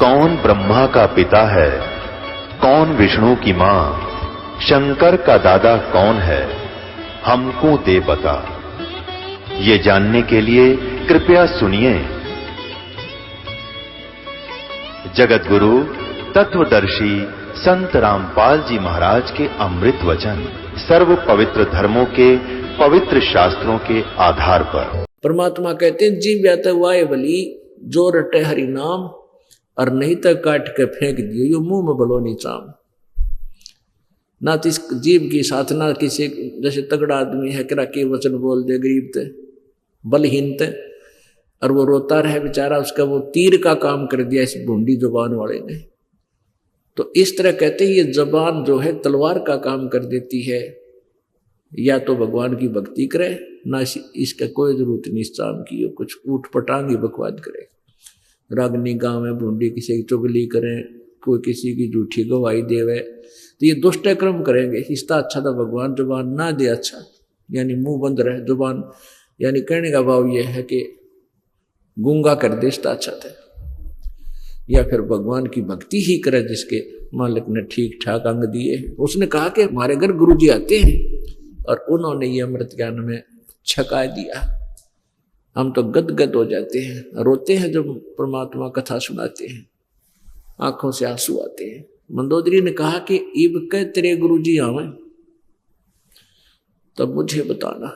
कौन ब्रह्मा का पिता है, कौन विष्णु की मां, शंकर का दादा कौन है, हमको दे बता। ये जानने के लिए कृपया सुनिए। जगत गुरु तत्वदर्शी संत रामपाल जी महाराज के अमृत वचन सर्व पवित्र धर्मों के पवित्र शास्त्रों के आधार पर। परमात्मा कहते हैं जीव या तो वाय बली जो रटे हरि नाम और नहीं तो काट के फेंक दियो, यो मुंह में बलो नहीं चाम। ना तो इस जीव की साथ ना किसी जैसे तगड़ा आदमी है किरा के वचन बोल दे गरीब ते बलहीन ते और वो रोता रहे बेचारा, उसका वो तीर का काम कर दिया इस भूंडी जुबान वाले ने। तो इस तरह कहते हैं ये जबान जो है तलवार का काम कर देती है। या तो भगवान की भक्ति करे ना इसका कोई जरूरत नहीं इस काम की, कुछ ऊट पटांगी बकवाद करे, रागनी गाँव में भूंडी किसी की चुगली करें, कोई किसी की झूठी गवाही देवे, तो ये दुष्ट कर्म करेंगे। इसका अच्छा था भगवान जुबान ना दे, अच्छा यानी मुंह बंद रहे जुबान, यानी कहने का भाव ये है कि गूंगा कर दे इसका अच्छा था। या फिर भगवान की भक्ति ही करे जिसके मालिक ने ठीक ठाक अंग दिए। उसने कहा कि हमारे घर गुरुजी आते हैं और उन्होंने ये अमृत ज्ञान में छका दिया, हम तो गदगद हो जाते हैं, रोते हैं जब परमात्मा कथा सुनाते हैं, आंखों से आंसू आते हैं। मंदोदरी ने कहा कि इब के तेरे गुरुजी आवे तब मुझे बताना,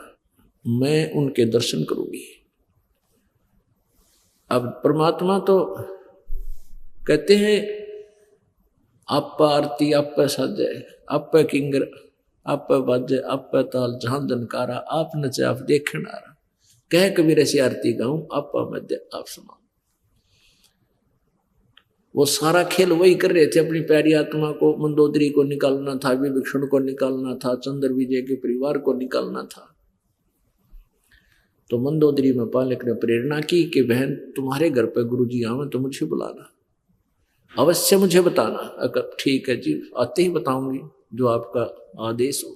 मैं उनके दर्शन करूंगी। अब परमात्मा तो कहते हैं आप आरती आप सजे आप किंगर आप बाजे आप ताल जहां जनकारा आप नचे आप देखनारा, कह कबीर ऐसी आरती गाऊं आप मध्य आप समान। वो सारा खेल वही कर रहे थे, अपनी प्यारी आत्मा को मंदोदरी को निकालना था, विभीषण को निकालना था, चंद्र विजय के परिवार को निकालना था। तो मंदोदरी में पालक ने प्रेरणा की कि बहन तुम्हारे घर पे गुरुजी आवे तो मुझे बुलाना, अवश्य मुझे बताना। अगर ठीक है जी आते ही बताऊंगी जो आपका आदेश हो।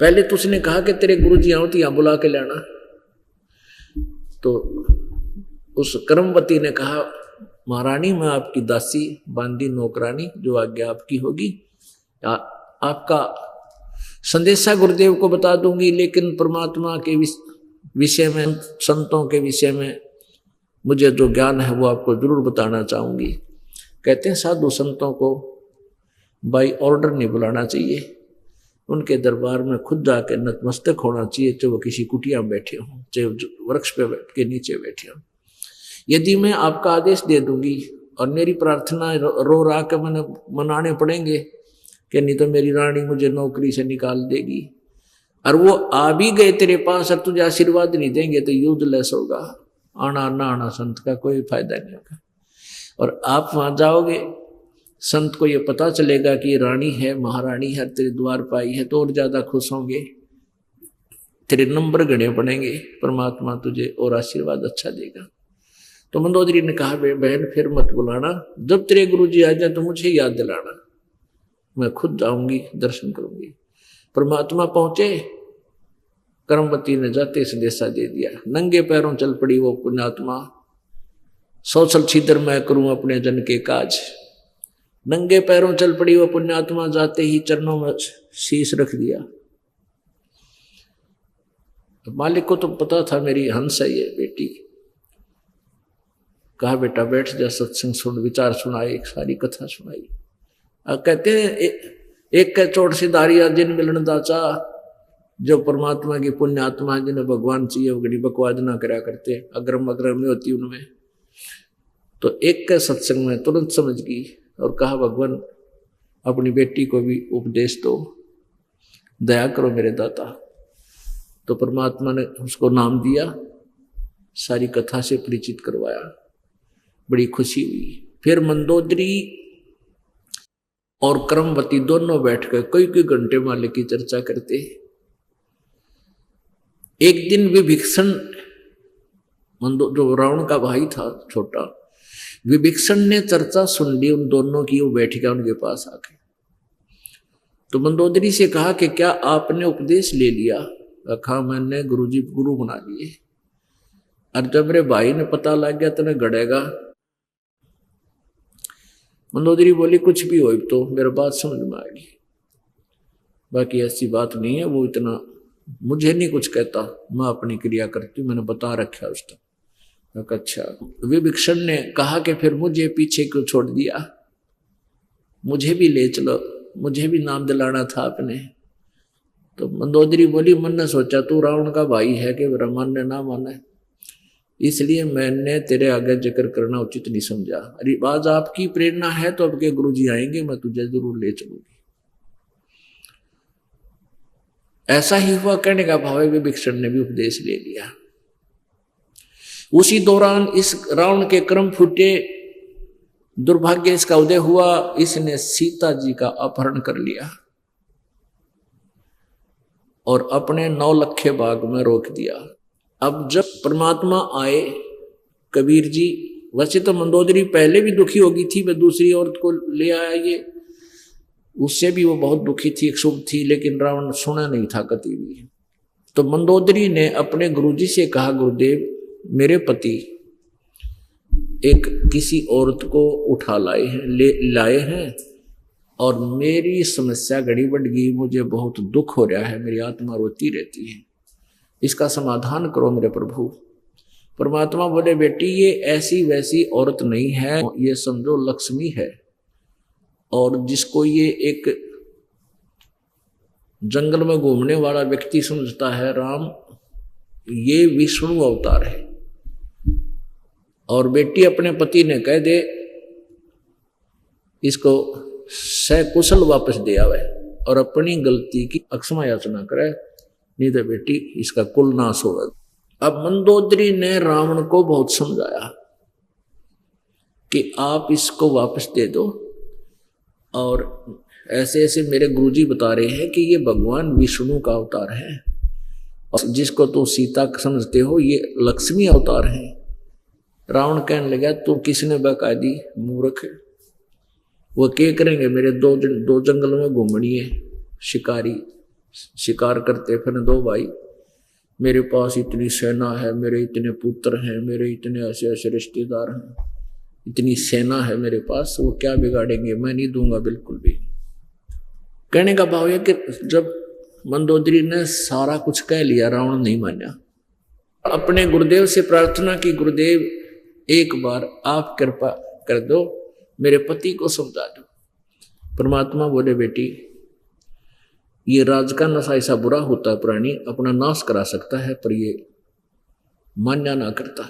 पहले तो उसने कहा कि तेरे गुरुजी आओ तो यहां बुला के लाना। तो उस कर्मवती ने कहा महारानी मैं आपकी दासी बांदी नौकरानी, जो आज्ञा आपकी होगी आपका संदेशा गुरुदेव को बता दूंगी, लेकिन परमात्मा के विषय में संतों के विषय में मुझे जो ज्ञान है वो आपको जरूर बताना चाहूंगी। कहते हैं साधु संतों को बाई ऑर्डर नहीं बुलाना चाहिए, उनके दरबार में खुद जाकर नतमस्तक होना चाहिए, चाहे वो किसी कुटिया में बैठे हों, चाहे वृक्ष पे बैठ के नीचे बैठे हों। यदि मैं आपका आदेश दे दूंगी और मेरी प्रार्थना रो रा के मैंने मनाने पड़ेंगे कि नहीं तो मेरी रानी मुझे नौकरी से निकाल देगी, और वो आ भी गए तेरे पास और तुझे आशीर्वाद नहीं देंगे तो यूजलेस होगा, आना ना आना संत का कोई फायदा नहीं होगा। और आप वहां जाओगे संत को ये पता चलेगा कि रानी है महारानी है तेरे द्वार पाई है, तो और ज्यादा खुश होंगे, तेरे नंबर गणे पड़ेंगे, परमात्मा तुझे और आशीर्वाद अच्छा देगा। तो मंदोदरी ने कहा बहन फिर मत बुलाना, जब तेरे गुरुजी आ जाए तो मुझे याद दिलाना, मैं खुद जाऊंगी दर्शन करूंगी। परमात्मा पहुंचे, कर्मवती ने जाते संदेशा दे दिया, नंगे पैरों चल पड़ी वो पुण्यात्मा, सौसल छिदर मैं करूं अपने जन के काज। नंगे पैरों चल पड़ी वो पुण्यात्मा, जाते ही चरणों में शीश रख दिया। तो मालिक को तो पता था मेरी हंस है ये बेटी, कहा बेटा बैठ जा सत्संग सुन, विचार सुनाए, सारी कथा सुनाई। कहते हैं एक के चोट से दारिया जिन मिलन दाचा, जो परमात्मा की पुण्य आत्मा जिन्हें भगवान चाहिए वो गड़ी बकवाद ना करा करते, अग्रम अग्रम नहीं होती उनमें। तो एक के सत्संग में तुरंत समझ गई और कहा भगवान अपनी बेटी को भी उपदेश दो, दया करो मेरे दाता। तो परमात्मा ने उसको नाम दिया, सारी कथा से परिचित करवाया, बड़ी खुशी हुई। फिर मंदोदरी और कर्मवती दोनों बैठकर कई घंटे मालिक की चर्चा करते। एक दिन विभीषण जो रावण का भाई था छोटा, विभीषण ने चर्चा सुन ली उन दोनों की, वो बैठ गया उनके पास आके। तो मंदोदरी से कहा कि क्या आपने उपदेश ले लिया? कहा मैंने गुरुजी गुरु बना लिए, और जब मेरे भाई ने पता लग गया तो मैं गड़ेगा, मंदोदरी बोली कुछ भी हो तो मेरा बात समझ में आएगी, बाकी ऐसी बात नहीं है, वो इतना मुझे नहीं कुछ कहता, मैं अपनी क्रिया करती हूँ, मैंने बता रखा उसका। अच्छा, विभीषण ने कहा कि फिर मुझे पीछे क्यों छोड़ दिया, मुझे भी ले चलो, मुझे भी नाम दिलाना था आपने। तो मंदोदरी बोली मन ने सोचा तू रावण का भाई है कि ब्रह्मांड ने ना माने, इसलिए मैंने तेरे आगे जिक्र करना उचित नहीं समझा। अरे आज आपकी प्रेरणा है तो आपके गुरुजी आएंगे, मैं तुझे जरूर ले चलूंगी। ऐसा ही हुआ, कहने का भाव है विभीषण ने भी उपदेश ले लिया। उसी दौरान इस रावण के कर्म फूटे, दुर्भाग्य इसका उदय हुआ, इसने सीता जी का अपहरण कर लिया और अपने 9 लखे बाग में रोक दिया। अब जब परमात्मा आए कबीर जी, वैसे तो मंदोदरी पहले भी दुखी हो गई थी, वह दूसरी औरत को ले आया, ये उससे भी वो बहुत दुखी थी, एक शुभ थी, लेकिन रावण सुना नहीं था कभी भी। तो मंदोदरी ने अपने गुरुजी से कहा, गुरुदेव मेरे पति एक किसी औरत को उठा लाए हैं और मेरी समस्या घड़ी बढ़ गई, मुझे बहुत दुख हो रहा है, मेरी आत्मा रोती रहती है, इसका समाधान करो मेरे प्रभु। परमात्मा बोले बेटी ये ऐसी वैसी औरत नहीं है, ये समझो लक्ष्मी है, और जिसको ये एक जंगल में घूमने वाला व्यक्ति समझता है राम, ये विष्णु अवतार है। और बेटी अपने पति ने कह दे इसको सकुशल वापस दे आवे और अपनी गलती की अक्षमा याचना करे, नहीं तो बेटी इसका कुल नाश होगा। अब मंदोदरी ने रावण को बहुत समझाया कि आप इसको वापस दे दो, और ऐसे ऐसे मेरे गुरुजी बता रहे हैं कि ये भगवान विष्णु का अवतार है, और जिसको तो सीता समझते हो ये लक्ष्मी अवतार है। रावण कहने लगा तू किसने बकायदी मूर्ख है, वो क्या करेंगे, मेरे दो जंगल में घूमनी है, शिकारी शिकार करते फिर 2 भाई, मेरे पास इतनी सेना है, मेरे इतने पुत्र हैं, मेरे इतने ऐसे ऐसे रिश्तेदार हैं, इतनी सेना है मेरे पास, वो क्या बिगाड़ेंगे, मैं नहीं दूंगा बिल्कुल भी। कहने का भाव है कि जब मंदोदरी ने सारा कुछ कह लिया, रावण नहीं माना, अपने गुरुदेव से प्रार्थना की, गुरुदेव एक बार आप कृपा कर दो, मेरे पति को समझा दो। परमात्मा बोले बेटी ये राज का नशा ऐसा बुरा होता है, प्राणी अपना नाश करा सकता है पर ये मान्या ना करता।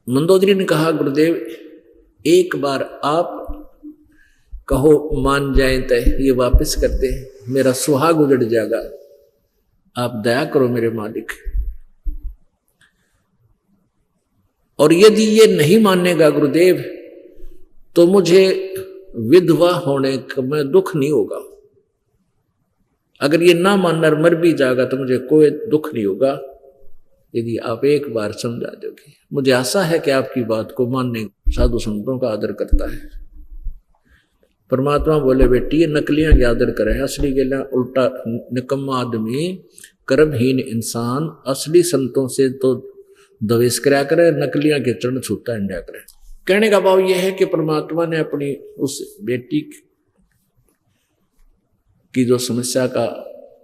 मंदोदरी ने कहा गुरुदेव एक बार आप कहो मान जाए तो ये वापस करते हैं, मेरा सुहाग उजड़ जाएगा, आप दया करो मेरे मालिक। और यदि ये नहीं मानेगा गुरुदेव तो मुझे विधवा होने में दुख नहीं होगा, अगर ये ना मानना मर भी जाएगा तो मुझे कोई दुख नहीं होगा, यदि आप एक बार समझा दोगे। मुझे आशा है कि आपकी बात को मानने साधु संतों का आदर करता है। परमात्मा बोले बेटी ये नकलियां की आदर करे, असली के लिए उल्टा निकम्मा आदमी कर्महीन इंसान असली संतों से तो द्वेष कराया करे, नकलियां के चरण छूता इंडिया करे। कहने का भाव यह है कि परमात्मा ने अपनी उस बेटी की जो समस्या का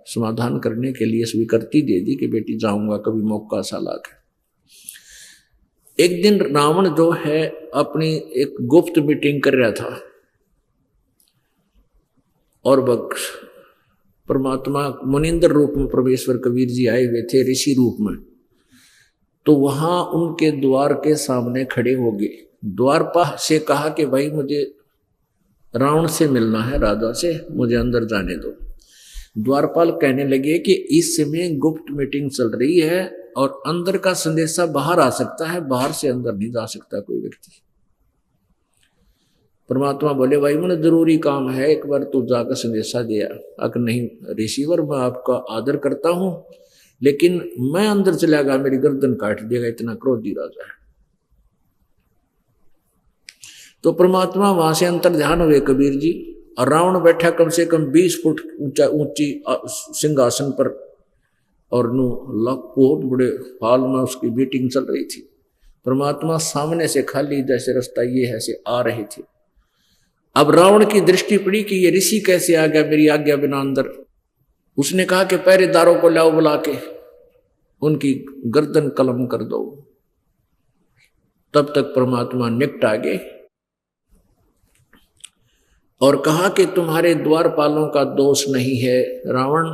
समाधान करने के लिए स्वीकृति दे दी कि बेटी जाऊंगा कभी मौका सा लाके। एक दिन रावण जो है अपनी एक गुप्त मीटिंग कर रहा था और परमात्मा मुनिंद्र रूप में परमेश्वर कबीर जी आए हुए थे ऋषि रूप में, तो वहां उनके द्वार के सामने खड़े हो गए। द्वारपाल से कहा कि भाई मुझे रावण से मिलना है, राजा से, मुझे अंदर जाने दो। द्वारपाल कहने लगे कि इस समय गुप्त मीटिंग चल रही है और अंदर का संदेशा बाहर आ सकता है, बाहर से अंदर नहीं जा सकता कोई व्यक्ति। परमात्मा बोले भाई मुझे जरूरी काम है, एक बार तू जाकर संदेशा दिया। अगर नहीं रिसीवर मैं आपका आदर करता हूं, लेकिन मैं अंदर चला गया मेरी गर्दन काट देगा, इतना क्रोधी राजा है। तो परमात्मा वहां से अंतर ध्यान हुए कबीर जी, और रावण बैठा कम से कम 20 फुट ऊंची सिंहासन पर, और बहुत बड़े हॉल में उसकी मीटिंग चल रही थी। परमात्मा सामने से खाली जैसे रास्ता ये है से आ रहे थे। अब रावण की दृष्टि पड़ी कि ये ऋषि कैसे आ गया मेरी आज्ञा बिना अंदर। उसने कहा कि पहरेदारों को लाओ बुला के उनकी गर्दन कलम कर दो। तब तक परमात्मा निकट आ गए और कहा कि तुम्हारे द्वारपालों का दोष नहीं है रावण,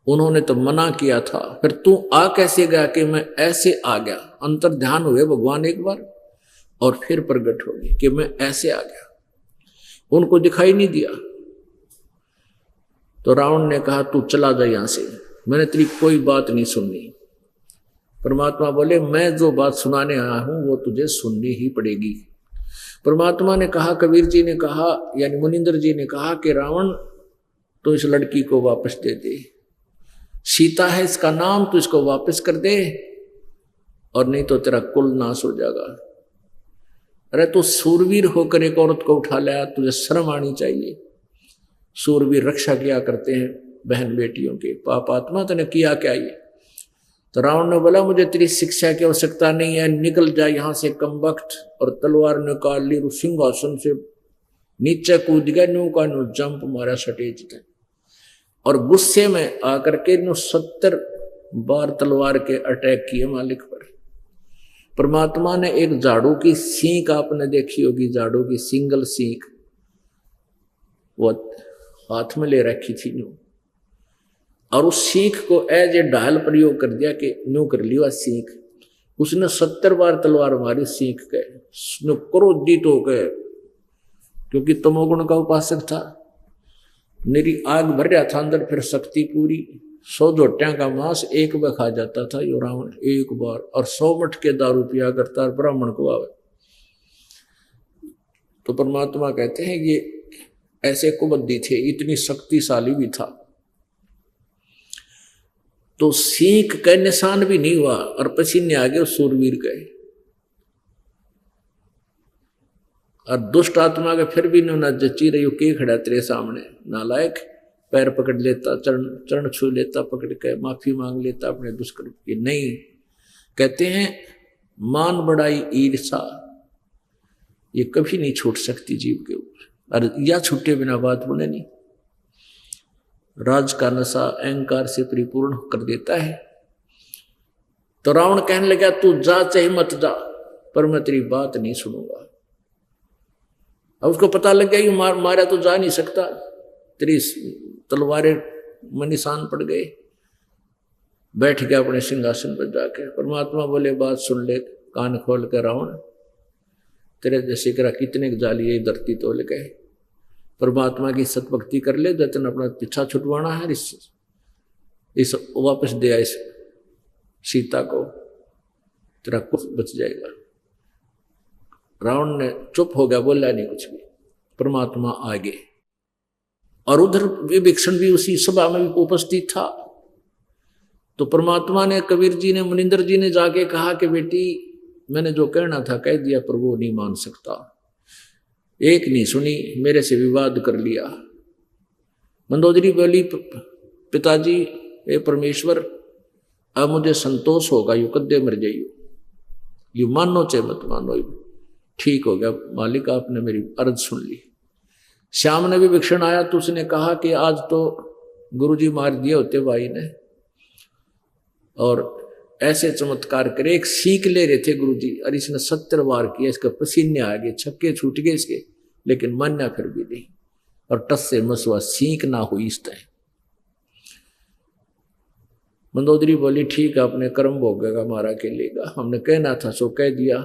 उन्होंने तो मना किया था, फिर तू आ कैसे गया कि मैं ऐसे आ गया। अंतर ध्यान हुए भगवान एक बार और फिर प्रकट हो गए कि मैं ऐसे आ गया, उनको दिखाई नहीं दिया। तो रावण ने कहा तू चला जा यहां से, मैंने तेरी कोई बात नहीं सुननी। परमात्मा बोले मैं जो बात सुनाने आया हूं वो तुझे सुननी ही पड़ेगी। परमात्मा ने कहा, कबीर जी ने कहा यानी मुनिंदर जी ने कहा कि रावण तो इस लड़की को वापस दे दे, सीता है इसका नाम, तो इसको वापस कर दे और नहीं तो तेरा कुल नाश हो जाएगा। अरे तू सूरवीर होकर एक औरत को उठा लाया, तुझे शर्म आनी चाहिए। सूरवीर रक्षा किया करते हैं बहन बेटियों के, पापात्मा तूने किया क्या ये। तो रावण ने बोला मुझे तेरी शिक्षा की आवश्यकता नहीं है, निकल जा यहां से कमबख्त। और तलवार निकाल ली, सिंहासन से नीचे कूद गया, न्यू का न्यू जंप मारा सटेज थे और गुस्से में आकर के 70 बार तलवार के अटैक किए मालिक पर। परमात्मा ने एक झाड़ू की सींक आपने देखी होगी, झाड़ू की सिंगल सींक वो हाथ में ले रखी थी न्यू, और उस सीख को एज ए ढाल प्रयोग कर दिया कि न्यू कर लिया सीख। उसने 70 बार तलवार मारी सीख के, क्रोधित हो गए क्योंकि तमोगुण का उपासक था, मेरी आग भर रहा था अंदर, फिर शक्ति पूरी। 100 जोटियां का मांस एक बार खा जाता था यो रावण एक बार, और 100 मटके दारू पिया करता ब्राह्मण को आवे। तो परमात्मा कहते हैं ये ऐसे कुबद्दी थे, इतनी शक्तिशाली भी था। तो सीख का निशान भी नहीं हुआ और पसीने आ गए सूरवीर गए, और दुष्ट आत्मा के फिर भी न जची रही के खड़ा तेरे सामने नालायक। पैर पकड़ लेता, चरण छू लेता, पकड़ के माफी मांग लेता अपने दुष्कर्म की। नहीं, कहते हैं मान बढ़ाई ईर्षा ये कभी नहीं छूट सकती जीव के ऊपर, और या छूटे बिना बात बोले नहीं। राज का नशा अहंकार से परिपूर्ण कर देता है। तो रावण कहने लगा तू जा चाहे मत जा, पर मैं तेरी बात नहीं सुनूंगा। अब उसको पता लग गया कि मारा तो जा नहीं सकता, तेरी तलवारें में निशान पड़ गए। बैठ गया अपने सिंहासन पर जाके। परमात्मा बोले बात सुन ले कान खोल कर रावण, तेरे जैसे करा कितने जाली ये धरती तोल गए। परमात्मा की सतभक्ति कर ले, जतन अपना पीछा छुटवाना है, इस वापस दे इस सीता को, तेरा कुछ बच जाएगा। रावण ने चुप हो गया, बोला नहीं कुछ भी। परमात्मा आगे, और उधर विभीषण भी उसी सभा में भी उपस्थित था। तो परमात्मा ने, कबीर जी ने, मुनिंदर जी ने जाके कहा कि बेटी मैंने जो कहना था कह दिया, पर वो नहीं मान सकता, एक नहीं सुनी, मेरे से विवाद कर लिया। मंदोदरी बोली पिताजी ए परमेश्वर, अब मुझे संतोष होगा, यू कद्दे मर जाइयो, यू मानो चाहे मत मानो, ठीक हो गया मालिक, आपने मेरी अर्ज सुन ली। श्याम ने भी विभीषण आया तो उसने कहा कि आज तो गुरुजी मार दिए होते भाई ने, और ऐसे चमत्कार करे, एक सीख ले रहे थे गुरुजी और इसने 70 बार किया, इसका पसीने आ गए, छक्के छूट गए इसके, लेकिन मान्या फिर भी नहीं, और टस से मसवा सीख ना हुई इस तरह। मंदोदरी बोली ठीक है, अपने कर्म भोगेगा, मारा के लेगा, हमने कहना था सो कह दिया।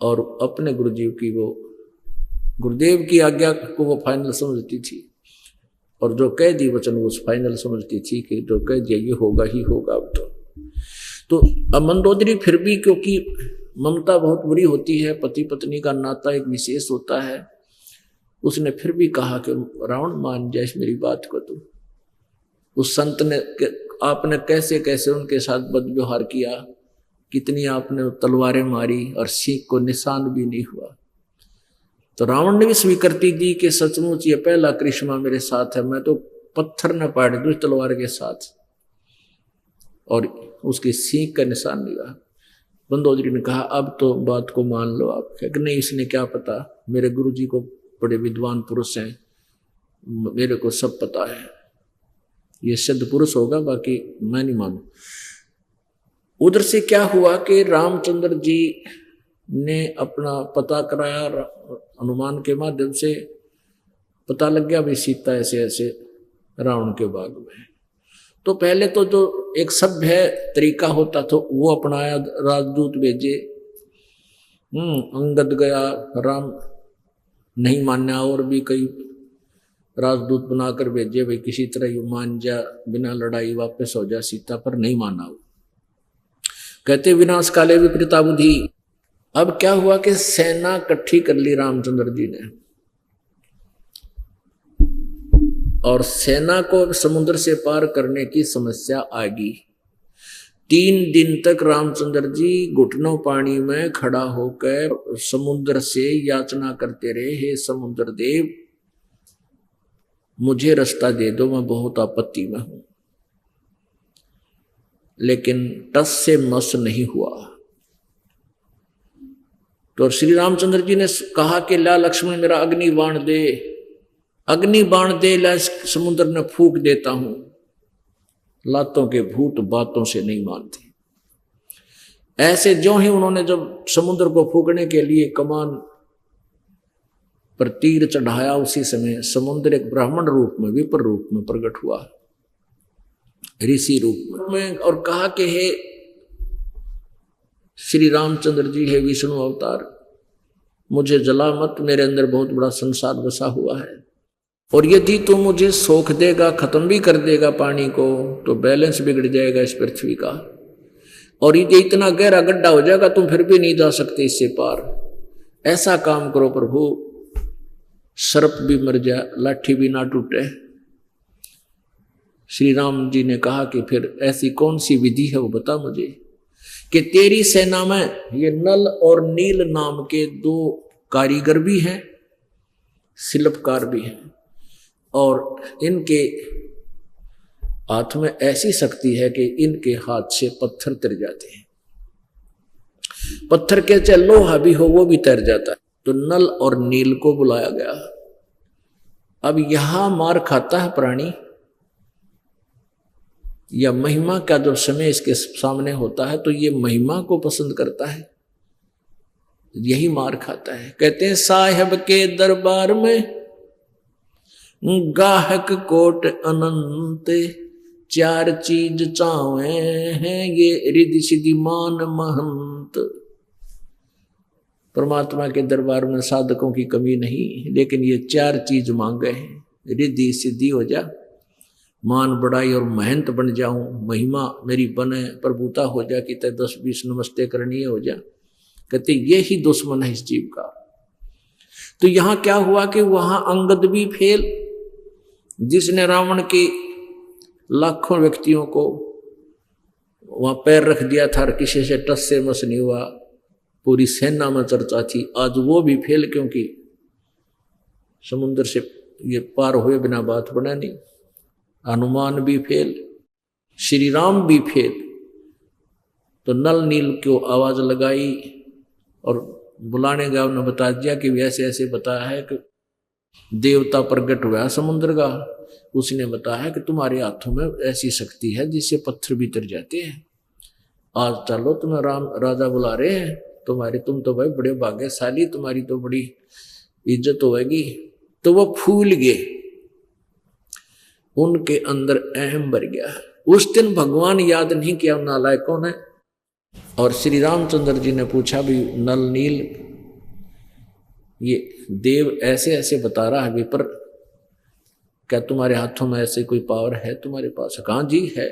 और अपने गुरुजी की वो गुरुदेव की आज्ञा को वो फाइनल समझती थी, और जो कह दी वचन वो फाइनल समझती थी कि जो कह दिया ये होगा ही होगा। अब तो अब मंदोदरी फिर भी, क्योंकि ममता बहुत बुरी होती है, पति पत्नी का नाता एक विशेष होता है, उसने फिर भी कहा कि रावण मान जाए मेरी बात को। तो उस संत ने, आपने कैसे कैसे उनके साथ बदव्यवहार किया, कितनी आपने तलवारें मारी और सीख को निशान भी नहीं हुआ। तो रावण ने भी स्वीकृति दी कि सचमुच ये पहला करिश्मा मेरे साथ है, मैं तो पत्थर न पाड़ दूं तलवार के साथ, और उसकी सीख का निशान नहीं रहा। मंदोदरी ने कहा अब तो बात को मान लो आप। कि नहीं, इसने क्या पता, मेरे गुरुजी को बड़े विद्वान पुरुष हैं, मेरे को सब पता है, ये सिद्ध पुरुष होगा, बाकी मैं नहीं मानू। उधर से क्या हुआ कि रामचंद्र जी ने अपना पता कराया, अनुमान के माध्यम से पता लग गया भाई सीता ऐसे ऐसे रावण के बाग में। तो पहले तो जो एक सभ्य तरीका होता था वो अपनाया, राजदूत भेजे, अंगद गया, राम नहीं माना, और भी कई राजदूत बनाकर भेजे, भाई किसी तरह ये मान जा, बिना लड़ाई वापस हो जा सीता पर, नहीं माना वो। कहते विनाश काले विपरीता बुद्धि। अब क्या हुआ कि सेना इकट्ठी कर ली रामचंद्र जी ने, और सेना को समुद्र से पार करने की समस्या आ गई। 3 दिन तक रामचंद्र जी घुटनों पानी में खड़ा होकर समुद्र से याचना करते रहे, हे समुद्र देव मुझे रास्ता दे दो, मैं बहुत आपत्ति में हूं। लेकिन टस से मस नहीं हुआ। तो श्री रामचंद्र जी ने कहा कि ला लक्ष्मण मेरा अग्नि बाण दे, अग्नि बाण दे, ला समुद्र ने फूंक देता हूं। लातों के भूत बातों से नहीं मानते। ऐसे जो ही उन्होंने जब समुद्र को फूंकने के लिए कमान पर तीर चढ़ाया, उसी समय समुद्र एक ब्राह्मण रूप में, विपर रूप में प्रकट हुआ, ऋषि रूप में, और कहा कि हे श्री रामचंद्र जी, हे विष्णु अवतार, मुझे जला मत, मेरे अंदर बहुत बड़ा संसार बसा हुआ है, और यदि तू मुझे सोख देगा, खत्म भी कर देगा पानी को, तो बैलेंस बिगड़ जाएगा इस पृथ्वी का, और ये इतना गहरा गड्ढा हो जाएगा तुम फिर भी नहीं जा सकते इससे पार। ऐसा काम करो प्रभु, सर्प भी मर जाए, लाठी भी ना टूटे। श्री राम जी ने कहा कि फिर ऐसी कौन सी विधि है वो बता मुझे, कि तेरी सेना में ये नल और नील नाम के 2 कारीगर भी हैं, शिल्पकार भी हैं, और इनके हाथ में ऐसी शक्ति है कि इनके हाथ से पत्थर तर जाते हैं। पत्थर के चाहे लोहा भी हो वो भी तर जाता है। तो नल और नील को बुलाया गया। अब यहां मार खाता है प्राणी, या महिमा का जब समय इसके सामने होता है तो ये महिमा को पसंद करता है, यही मार खाता है। कहते हैं साहेब के दरबार में गाहक कोट अनंत, 4 चीज चावे हैं ये रिद्धि सिद्धि मान महंत। परमात्मा के दरबार में साधकों की कमी नहीं, लेकिन ये 4 चीज मांगे हैं, रिद्धि सिद्धि हो जा, मान बढ़ाई और महंत बन जाऊं, महिमा मेरी बने, प्रभुता हो जा कि 10-20 नमस्ते करनी हो जा। कहते ये ही दुश्मन है इस जीव का। तो यहां क्या हुआ कि वहां अंगद भी फेल, जिसने रावण के लाखों व्यक्तियों को वहां पैर रख दिया था, किसी से टस से मस नहीं हुआ, पूरी सेना में चर्चा थी, आज वो भी फेल, क्योंकि समुद्र से ये पार हुए बिना बात बना नहीं। हनुमान भी फेल, श्री राम भी फेल। तो नल नील को आवाज लगाई और बुलाने गया, उन्होंने बता दिया कि ऐसे ऐसे बताया है कि देवता प्रकट हुआ समुद्र का, उसने बताया कि तुम्हारे हाथों में ऐसी शक्ति है जिससे पत्थर भी तर जाते हैं, आज चलो तुम्हें राम राजा बुला रहे हैं तुम्हारे, तुम तो भाई बड़े भाग्यशाली, तुम्हारी तो बड़ी इज्जत होगी। तो वो फूल गए, उनके अंदर अहम भर गया। उस दिन भगवान याद नहीं किया नालायकों ने, और श्री रामचंद्र जी ने पूछा भी नल नील, ये देव ऐसे ऐसे बता रहा है विपर, क्या तुम्हारे हाथों में ऐसे कोई पावर है तुम्हारे पास? कहाँ जी है,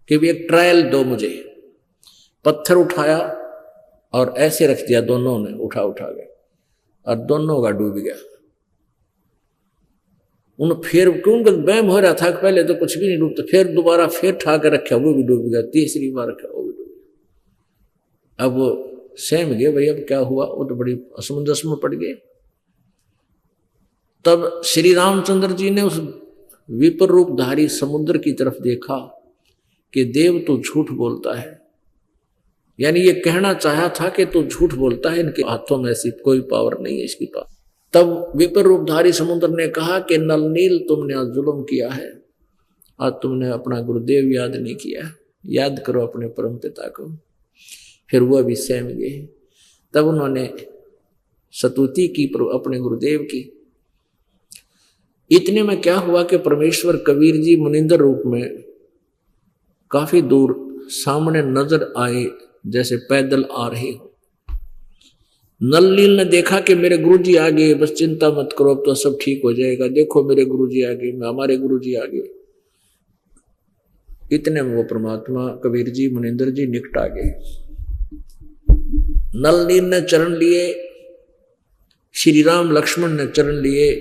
कि भी एक ट्रायल दो मुझे। पत्थर उठाया और ऐसे रख दिया, दोनों ने उठा के, और दोनों का डूब गया। उन फिर क्योंकि वहम हो रहा था कि पहले तो कुछ भी नहीं डूबता, फिर दोबारा फिर ठा के रखा, वो भी डूब गया, 3री बार रखा वो भी डूब गया। अब वो सहम गए, भाई अब क्या हुआ, वो तो बड़ी असमंजस में पड़ गए। तब श्री रामचंद्र जी ने उस विपर रूपधारी समुद्र की तरफ देखा कि देव तो झूठ बोलता है, यानी ये कहना चाहा था कि तू झूठ बोलता है, इनके हाथों में ऐसी कोई पावर नहीं है इसकी पावर। तब विपर रूपधारी समुद्र ने कहा कि नल नील तुमने आज जुल्म किया है, आज तुमने अपना गुरुदेव याद नहीं किया, याद करो अपने परम पिता को। फिर वो भी सहम गए। तब उन्होंने स्तुति की अपने गुरुदेव की। इतने में क्या हुआ कि परमेश्वर कबीर जी मुनिंदर रूप में काफी दूर सामने नजर आए, जैसे पैदल आ रहे हो। नल नील ने देखा कि मेरे गुरुजी आ गए, बस चिंता मत करो, अब तो सब ठीक हो जाएगा, देखो मेरे गुरुजी आ गए, हमारे गुरुजी आ गए। इतने में वो परमात्मा कबीर जी मुनिंदर जी निकट आ गए। नल नील ने चरण लिए, श्री राम लक्ष्मण ने चरण लिए।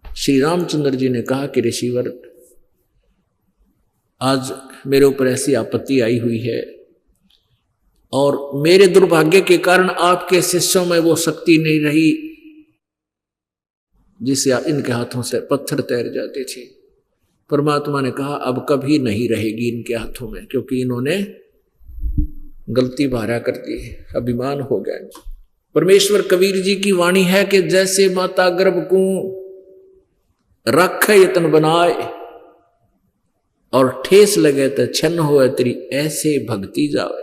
श्री रामचंद्र जी ने कहा कि ऋषिवर, आज मेरे ऊपर ऐसी आपत्ति आई हुई है और मेरे दुर्भाग्य के कारण आपके शिष्यों में वो शक्ति नहीं रही जिससे इनके हाथों से पत्थर तैर जाते थे। परमात्मा ने कहा अब कभी नहीं रहेगी इनके हाथों में, क्योंकि इन्होंने गलती भारा कर दी, अभिमान हो गया। परमेश्वर कबीर जी की वाणी है कि जैसे माता गर्भ को रख यतन बनाए और ठेस लगे तो छन्न हो तेरी, ऐसे भक्ति जावे।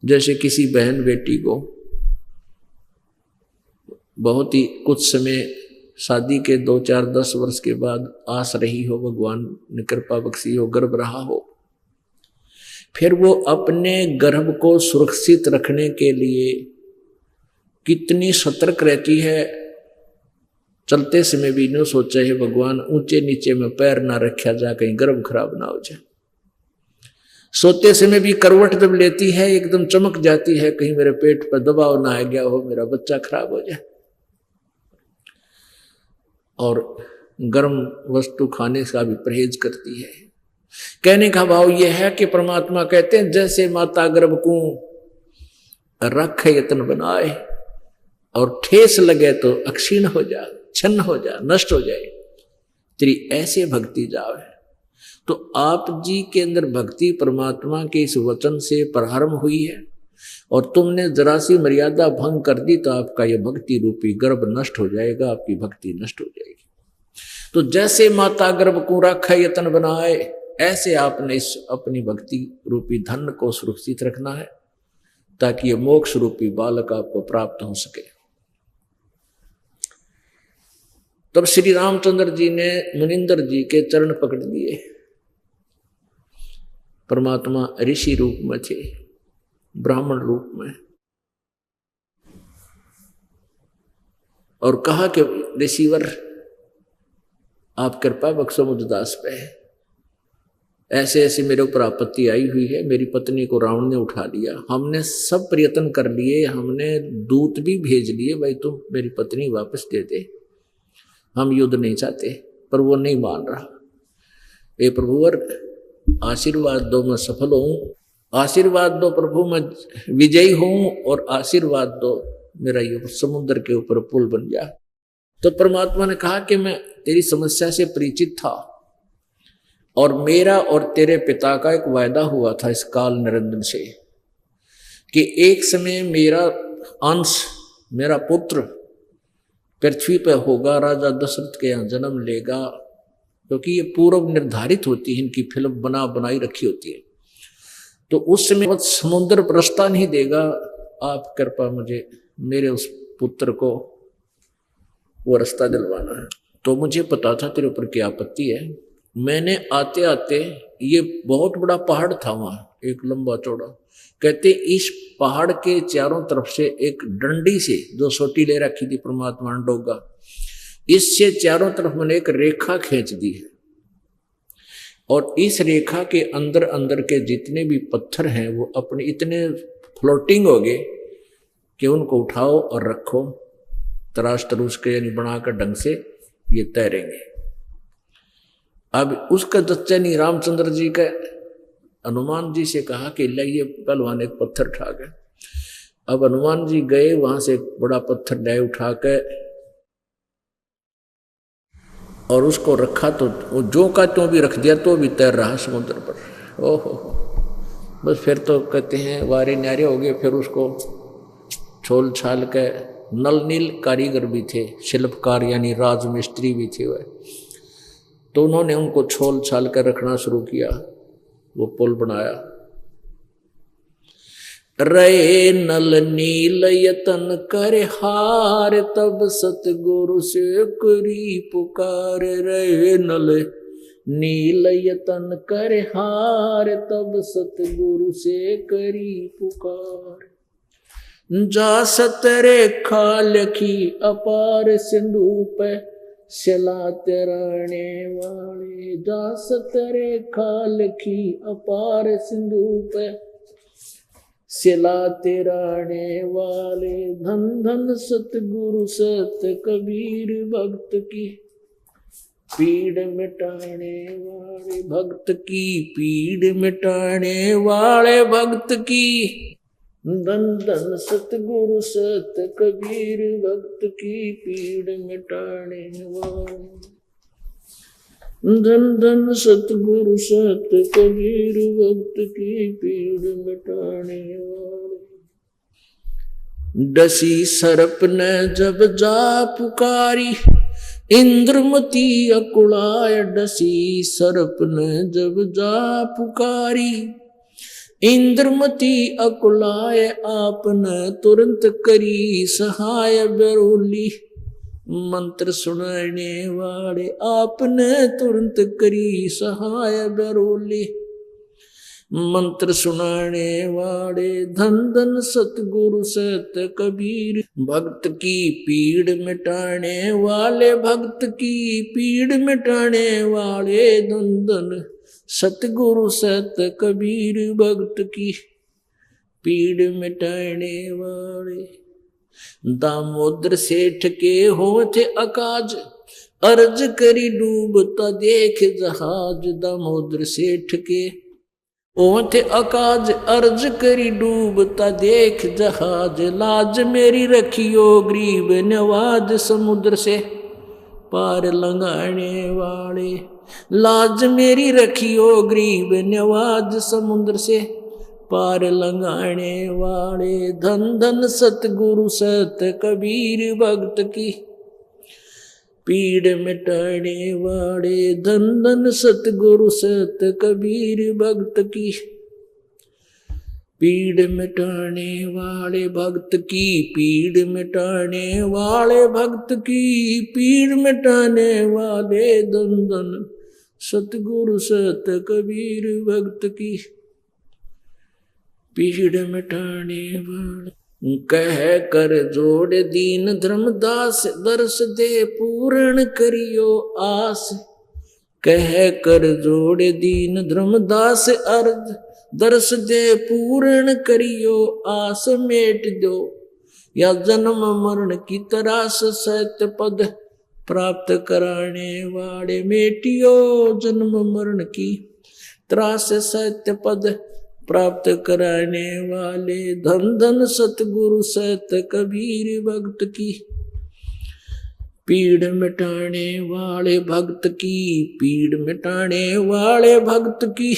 जैसे किसी बहन बेटी को बहुत ही कुछ समय शादी के 2, 4, 10 वर्ष के बाद आस रही हो, भगवान ने कृपा बख्शी हो, गर्भ रहा हो, फिर वो अपने गर्भ को सुरक्षित रखने के लिए कितनी सतर्क रहती है। चलते समय भी न सोचा है भगवान ऊंचे नीचे में पैर ना रखा जा, कहीं गर्भ खराब ना हो जाए। सोते समय भी करवट जब लेती है एकदम चमक जाती है, कहीं मेरे पेट पर दबाव ना आ गया हो, मेरा बच्चा खराब हो जाए। और गर्म वस्तु खाने का भी परहेज करती है। कहने का भाव यह है कि परमात्मा कहते हैं जैसे माता गर्भ को रख यतन बनाए और ठेस लगे तो अक्षीण हो जा, छन्न हो जा, नष्ट हो जाए, तेरी ऐसे भक्ति जावे। तो आप जी के अंदर भक्ति परमात्मा के इस वचन से प्रारंभ हुई है और तुमने जरा सी मर्यादा भंग कर दी तो आपका यह भक्ति रूपी गर्भ नष्ट हो जाएगा, आपकी भक्ति नष्ट हो जाएगी। तो जैसे माता गर्भ को रखा यतन बनाए, ऐसे आपने इस अपनी भक्ति रूपी धन को सुरक्षित रखना है ताकि ये मोक्ष रूपी बालक आपको प्राप्त हो सके। तब श्री रामचंद्र जी ने मुनिंदर जी के चरण पकड़ लिए। परमात्मा ऋषि रूप में थे, ब्राह्मण रूप में, और कहा कि ऋषिवर आप कृपा बख्शो मुझ दास पे, ऐसे ऐसे मेरे ऊपर आपत्ति आई हुई है, मेरी पत्नी को रावण ने उठा लिया, हमने सब प्रयत्न कर लिए, हमने दूत भी भेज लिए, भाई तुम मेरी पत्नी वापस दे दे, हम युद्ध नहीं चाहते, पर वो नहीं मान रहा। ए प्रभुवर आशीर्वाद दो, मैं सफल हूं, आशीर्वाद दो प्रभु, मैं विजयी हूं, और आशीर्वाद दो मेरा ये समुद्र के ऊपर पुल बन गया। तो परमात्मा ने कहा कि मैं तेरी समस्या से परिचित था और मेरा और तेरे पिता का एक वायदा हुआ था इस काल निरंजन से कि एक समय मेरा अंश, मेरा पुत्र पृथ्वी पर होगा, राजा दशरथ के यहाँ जन्म लेगा, क्योंकि ये पूर्व निर्धारित होती है, इनकी फिल्म बनाई रखी होती है। तो उस समय वह समुद्र पर रास्ता नहीं देगा, आप कृपा मुझे मेरे उस पुत्र को वो रास्ता दिलवाना है। तो मुझे पता था तेरे ऊपर क्या आपत्ति है। मैंने आते आते, ये बहुत बड़ा पहाड़ था वहां, एक लंबा चौड़ा, कहते इस पहाड़ के चारों तरफ से एक डंडी से जो सोटी ले रखी थी परमात्मा ने डोगा, इससे चारों तरफ मैंने एक रेखा खींच दी है और इस रेखा के अंदर अंदर के जितने भी पत्थर हैं वो अपने इतने फ्लोटिंग हो गए कि उनको उठाओ और रखो, तराश तरूश के यानी बनाकर ढंग से ये तैरेंगे। अब उसका जच्चा नहीं रामचंद्र जी का हनुमान जी से कहा कि लाइए पहलवान एक पत्थर उठा गए। अब हनुमान जी गए, वहां से एक बड़ा पत्थर लाए उठा के और उसको रखा, तो वो जो का त्यों भी रख दिया तो भी तैर रहा समुद्र पर। ओहो, बस फिर तो कहते हैं वारे न्यारे हो गए। फिर उसको छोल छाल के नल नील कारीगर भी थे, शिल्पकार यानी राजमिस्त्री भी थे वह, तो उन्होंने उनको छोल छाल कर रखना शुरू किया, वो पुल बनाया। रे नल नील यतन कर हार, तब सतगुरु से करी पुकार। रे नल नील यतन कर हार, तब सतगुरु से करी पुकार। जा सतरेखा लखी अपार सिंधु पे, सिला तराने वाले। जा सतरेखा लखी अपार सिंधु पे, सिला तराने वाले। धन धन सतगुरु सत कबीर, भक्त की पीड़ मिटाने वाले। भक्त की पीड़ मिटाने वाले, भक्त की। धन धन सतगुरु सत कबीर, भक्त की पीड़ मिटाने वाले। धन धन सतगुरु सत कबीर, भक्त की पीड़ मिटाने वाले। डसी सर्प ने जब जा पुकारी, इंद्रमती अकुलाय। डसी सर्प ने जब जा पुकारी, इंद्रमती अकुलाय। आपने तुरंत करी सहाय बरोली, मंत्र सुनाने वाले। आपने तुरंत करी सहाय बरोली, मंत्र सुनाने वाले। धन धन सतगुरु सत कबीर, भक्त की पीड़ मिटाने वाले। भक्त की पीड़ मिटाने वाले। धन धन सतगुरु सत कबीर, भक्त की पीड़ मिटाने वाले। दामोदर सेठ के होठ अकाज, अर्ज करी डूबता देख जहाज। दामोदर सेठ के होठ अकाज, अर्ज करी डूबता देख जहाज। लाज मेरी रखियो गरीब नवाज, समुद्र से पार लंघाने वाले। लाज मेरी रखियो गरीब नवाज, समुद्र से पार लंघाने वाले। धन धन सतगुरु सत कबीर, भक्त की पीड़ मिटाने वाले। धन धन सतगुरु सत कबीर, भक्त की पीड़ मिटाने वाले। भक्त की पीड़ मिटाने वाले, भक्त की पीड़ मिटाने वाले। धन धन सतगुरु सत कबीर, भक्त की पीड़ मिटाने वाले। कह कर जोड़ दीन धर्मदास, दर्श दे पूर्ण करियो आस। कह कर जोड़ दीन धर्मदास, अर्ज दर्श दे पूर्ण करियो आस। मेट दो या जन्म मरण की तरास, सत्य पद प्राप्त कराने वाले। मेटियो जन्म मरण की त्रास, सत्य पद प्राप्त कराने वाले। धन धन सतगुरु सत कबीर, भक्त की पीड़ मिटाने वाले। भक्त की पीड़ मिटाने वाले, भक्त की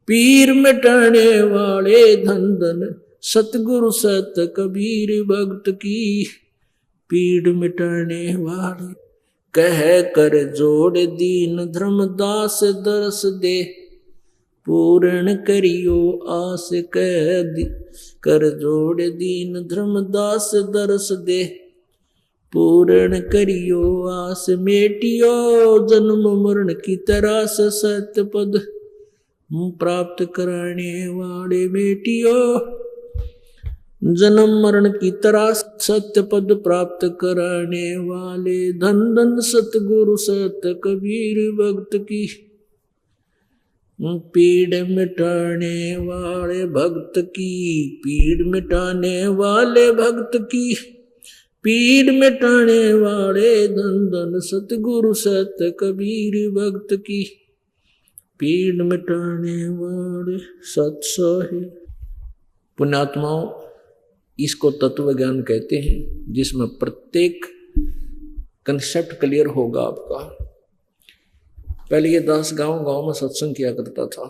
पीर मिटाने वाले। धन धन सतगुरु सत कबीर, भक्त की पीड़ मिटाने वाले। कह कर जोड़ दीन धर्मदास, दर्श दे पूर्ण करियो आस। कह कर जोड़ दीन धर्मदास, दर्श दे पूर्ण करियो आस। मेटियो जन्म मरण की तरास, सत्य पद प्राप्त कराने वाले। मेटियो जन्म मरण की तरास, सत्य पद प्राप्त कराने वाले। धन धन सतगुरु सत कबीर, भक्त की पीड़ मिटाने वाले। भक्त की पीड़ मिटाने वाले, भक्त की पीड़ मिटाने वाले। धन धन सतगुरु सत कबीर, भक्त की पीड़ मिटाने वाले। सत्सो है पुण्यात्माओं, इसको तत्व ज्ञान कहते हैं, जिसमें प्रत्येक कंसेप्ट क्लियर होगा आपका। पहले ये दास गांव में सत्संग किया करता था,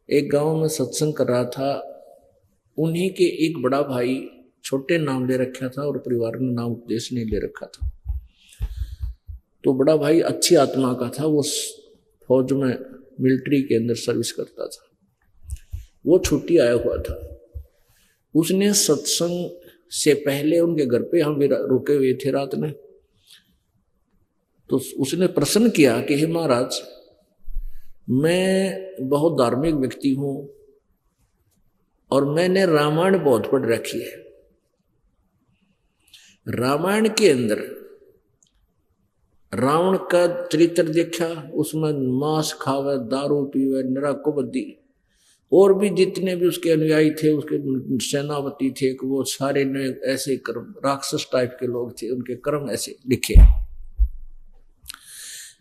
एक गांव में सत्संग कर रहा था। उन्हीं के एक बड़ा भाई, छोटे नाम ले रखा था और परिवार ने नाम उपदेश नहीं ले रखा था। तो बड़ा भाई अच्छी आत्मा का था, वो फौज में मिलिट्री के अंदर सर्विस करता था। वो छुट्टी आया हुआ था। उसने सत्संग से पहले उनके घर पे हम भी रुके हुए थे रात में। तो उसने प्रश्न किया कि हे महाराज, मैं बहुत धार्मिक व्यक्ति हूं और मैंने रामायण बहुत पढ़ रखी है। रामायण के अंदर रावण का चरित्र देखा, उसमें मांस खावे, दारू पीवे, निराकुबद्दी, और भी जितने भी उसके अनुयायी थे, उसके सेनापति थे, कि वो सारे ने ऐसे कर्म, राक्षस टाइप के लोग थे, उनके कर्म ऐसे लिखे।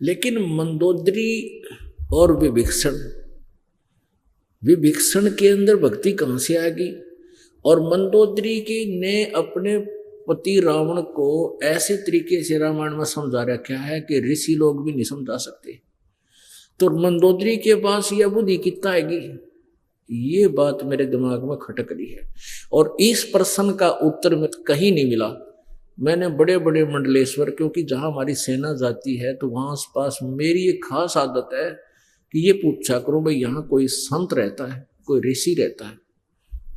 लेकिन मंदोदरी और विभीषण के अंदर भक्ति कहां से आ गई? और मंदोदरी की ने अपने पति रावण को ऐसे तरीके से रामायण में समझा रखा है कि ऋषि लोग भी नहीं समझा सकते। तो मंदोदरी के पास यह बुद्धि कितना आएगी? ये बात मेरे दिमाग में खटक रही है और इस प्रश्न का उत्तर में कहीं नहीं मिला। मैंने बड़े बड़े मंडलेश्वर, क्योंकि जहां हमारी सेना जाती है तो वहां आस पास मेरी एक खास आदत है कि ये पूछा करूं भाई यहाँ कोई संत रहता है, कोई ऋषि रहता है,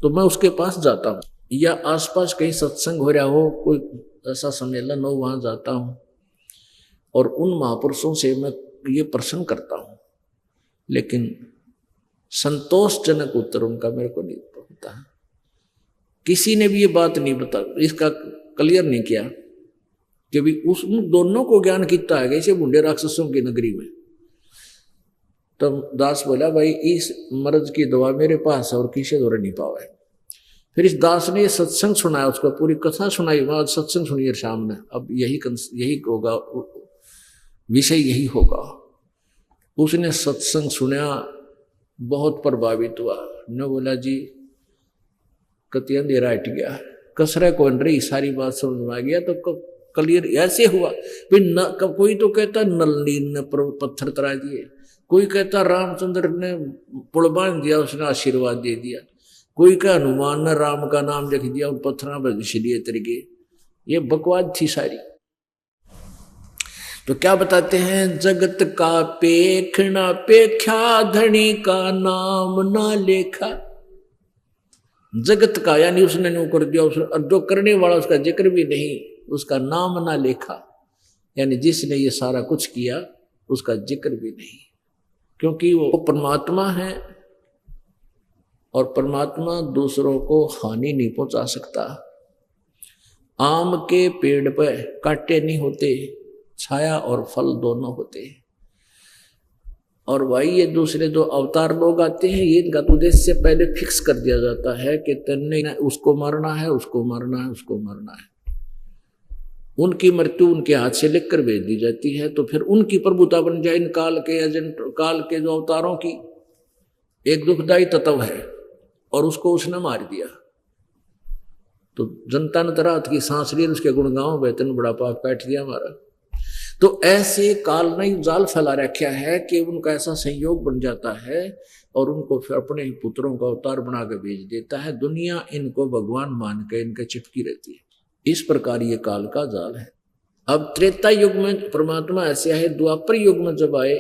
तो मैं उसके पास जाता हूँ। या आसपास कहीं सत्संग हो रहा हो, कोई ऐसा सम्मेलन हो, वहां जाता हूँ और उन महापुरुषों से मैं ये प्रश्न करता हूँ। लेकिन संतोषजनक उत्तर उनका मेरे को नहीं पता। किसी ने भी ये बात नहीं बता, इसका क्लियर नहीं किया कि भी उन दोनों को ज्ञान कितना है ऐसे बूढ़े राक्षसों की नगरी में। तो दास बोला, भाई इस मर्ज की दवा मेरे पास है और किसी द्वारा नहीं पावा है। फिर इस दास ने सत्संग सुनाया, उसको पूरी कथा सुनाई। वहां सत्संग सुनिए शाम में, अब यही होगा, विषय यही होगा। उसने सत्संग सुना, बहुत प्रभावित हुआ। न बोला जी कति अंधेरा हट गया, कसरा कौन रही, सारी बात समझ में आ गया। तो क्लियर ऐसे हुआ। फिर न कोई तो कहता नलनी ने पत्थर तरा दिए, कोई कहता रामचंद्र ने पुल बांध दिया, उसने आशीर्वाद दे दिया, कोई का हनुमान ने राम का नाम लिख दिया उन पत्थरों पर इसलिए तरीके। ये बकवाद थी सारी। तो क्या बताते हैं, जगत का पेखना पेख्या, धनी का नाम ना लेखा। जगत का यानी उसने न्यू कर दिया, और जो करने वाला उसका जिक्र भी नहीं, उसका नाम ना लेखा, यानी जिसने ये सारा कुछ किया उसका जिक्र भी नहीं, क्योंकि वो परमात्मा है और परमात्मा दूसरों को हानि नहीं पहुंचा सकता। आम के पेड़ पर कांटे नहीं होते, छाया और फल दोनों होते। और भाई ये दूसरे जो अवतार लोग आते हैं, ये इनका उद्देश्य पहले फिक्स कर दिया जाता है कि तेने उसको मारना है, उसको मारना है, उसको मारना है। उनकी मृत्यु उनके हाथ से लिखकर भेज दी जाती है। तो फिर उनकी प्रभुता बन जाए इन काल के एजेंट, काल के जो अवतारों की। एक दुखदायी तत्व है और उसको उसने मार दिया। तो जनता ने रात की सांस ली, उसके गुणगांव वेतन बड़ा पाप काट दिया हमारा। तो ऐसे काल ने जाल फैला रखा है कि उनका ऐसा संयोग बन जाता है और उनको फिर अपने ही पुत्रों का अवतार बना के भेज देता है। दुनिया इनको भगवान मान के इनके चिपकी रहती है। इस प्रकार ये काल का जाल है। अब त्रेता युग में परमात्मा ऐसे है, द्वापर युग में जब आए,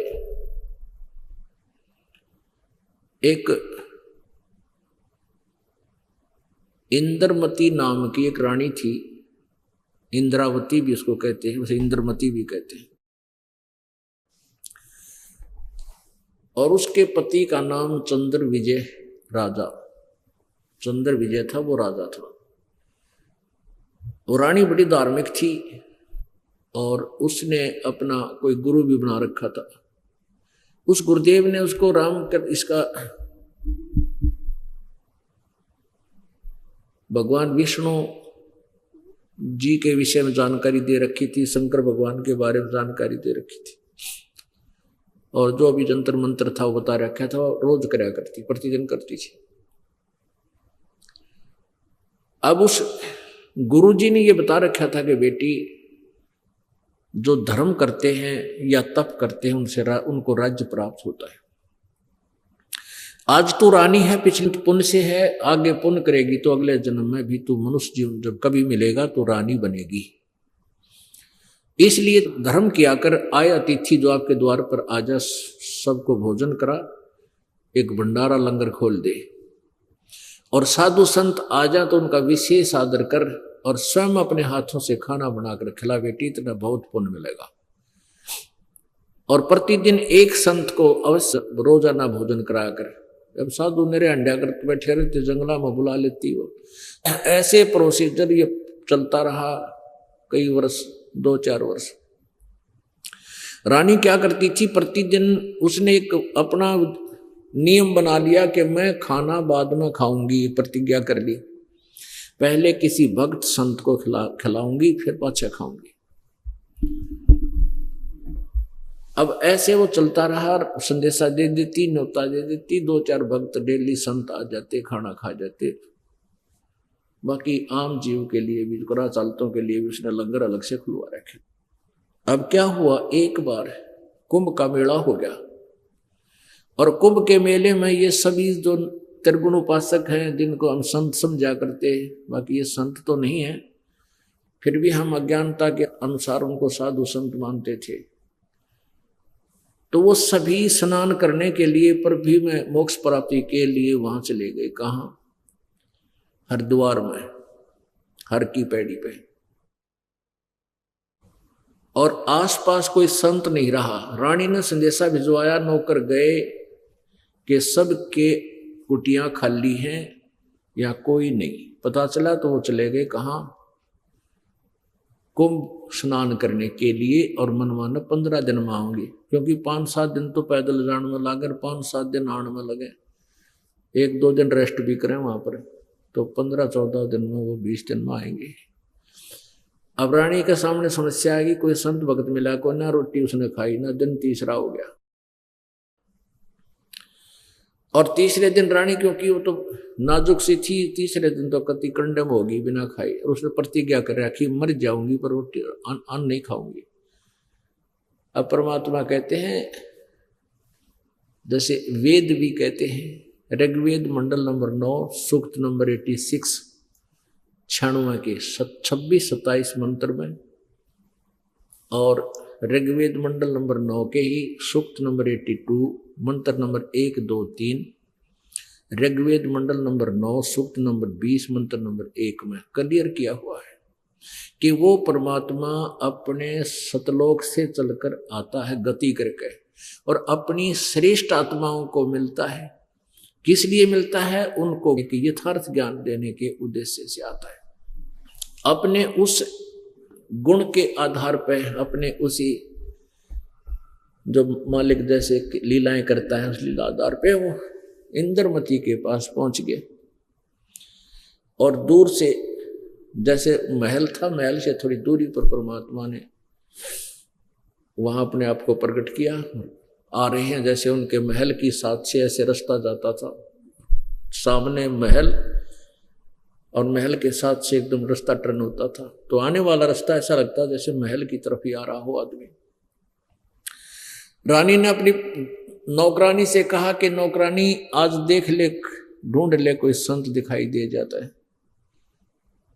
एक इंद्रमती नाम की एक रानी थी, इंद्रावती भी उसको कहते हैं, उसे इंद्रमती भी कहते हैं। और उसके पति का नाम चंद्र विजय राजा, चंद्र विजय था, वो राजा था। वो रानी बड़ी धार्मिक थी और उसने अपना कोई गुरु भी बना रखा था। उस गुरुदेव ने उसको राम कर इसका भगवान विष्णु जी के विषय में जानकारी दे रखी थी, शंकर भगवान के बारे में जानकारी दे रखी थी, और जो भी जंतर मंत्र था वो बता रखा था। रोज कराया करती, प्रतिदिन करती थी। अब उस गुरुजी ने ये बता रखा था कि बेटी, जो धर्म करते हैं या तप करते हैं उनसे उनको राज्य प्राप्त होता है। आज तू रानी है, पिछले पुण्य से है, आगे पुण्य करेगी तो अगले जन्म में भी तू मनुष्य जीवन जब कभी मिलेगा तो रानी बनेगी। इसलिए धर्म किया कर, आए अतिथि जो आपके द्वार पर आ जा, सबको भोजन करा, एक भंडारा लंगर खोल दे, और साधु संत आ जा तो उनका विशेष आदर कर और स्वयं अपने हाथों से खाना बनाकर खिला बेटी, इतना बहुत पुण्य मिलेगा। और प्रतिदिन एक संत को अवश्य रोजाना भोजन कराया कर। अब साधु मेरे अंडा करते बैठे रहते, जंगला में बुला लेती हो। ऐसे प्रोसीजर ये चलता रहा कई वर्ष, 2-4 वर्ष। रानी क्या करती थी, प्रतिदिन उसने एक अपना नियम बना लिया कि मैं खाना बाद में खाऊंगी, प्रतिज्ञा कर ली। पहले किसी भक्त संत को खिलाऊंगी, फिर पाछे खाऊंगी। अब ऐसे वो चलता रहा, संदेशा दे देती, न्योता दे देती, 2-4 भक्त डेली संत आ जाते, खाना खा जाते। बाकी आम जीव के लिए भी, कुरा चालतों के लिए भी उसने लंगर अलग से खुलवा रखे। अब क्या हुआ, एक बार कुंभ का मेला हो गया, और कुंभ के मेले में ये सभी जो त्रिगुण उपासक हैं, जिनको हम संत समझा करते हैं, बाकी ये संत तो नहीं है, फिर भी हम अज्ञानता के अनुसार उनको साधु संत मानते थे। तो वो सभी स्नान करने के लिए, पर भी में मोक्ष प्राप्ति के लिए वहां चले गए। कहाँ? हरिद्वार में, हर की पैड़ी पे। और आसपास कोई संत नहीं रहा। रानी ने संदेशा भिजवाया, नौकर गए कि सबके कुटियां खाली हैं या कोई नहीं। पता चला तो वो चले गए कहाँ? कुंभ स्नान करने के लिए। और मनमाना 15 दिन में आऊंगी, क्योंकि 5-7 दिन तो पैदल जाने में लगे, 5-7 दिन आने में लगे, 1-2 दिन रेस्ट भी करें वहां पर, तो 15-14 दिन में वो 20 दिन में आएंगे। अब रानी के सामने समस्या आएगी, कोई संत भक्त मिला को, ना रोटी उसने खाई, ना दिन तीसरा हो गया। और तीसरे दिन रानी, क्योंकि वो तो नाजुक सी थी, तीसरे दिन तो कति कंडम होगी बिना खाई, और उसने प्रतिज्ञा कर रखी मर जाऊंगी पर रोटी अन्न नहीं खाऊंगी। अब परमात्मा कहते हैं, जैसे वेद भी कहते हैं, ऋग्वेद मंडल नंबर 9 सूक्त नंबर 86 96 के 26-27 मंत्र में, और ऋग्वेद मंडल नंबर 9 के ही सूक्त नंबर 82 मंत्र नंबर 1, 2, 3, ऋग्वेद मंडल नंबर 9 सूक्त नंबर 20 मंत्र नंबर 1 में क्लियर किया हुआ है कि वो परमात्मा अपने सतलोक से चलकर आता है गति करके, और अपनी श्रेष्ठ आत्माओं को मिलता है। किस लिए मिलता है? उनको यथार्थ ज्ञान देने के उद्देश्य से आता है। अपने उस गुण के आधार पर, अपने उसी जो मालिक जैसे लीलाएं करता है, उस लीला आधार पे वो इंद्रमती के पास पहुंच गए। और दूर से, जैसे महल था, महल से थोड़ी दूरी पर परमात्मा ने वहां अपने आप को प्रकट किया। आ रहे हैं, जैसे उनके महल की साथ से ऐसे रास्ता जाता था, सामने महल और महल के साथ से एकदम रास्ता टर्न होता था, तो आने वाला रास्ता ऐसा लगता जैसे महल की तरफ ही आ रहा हो आदमी। रानी ने अपनी नौकरानी से कहा कि नौकरानी आज देख ले, ढूंढ ले, कोई संत दिखाई दे जाता है,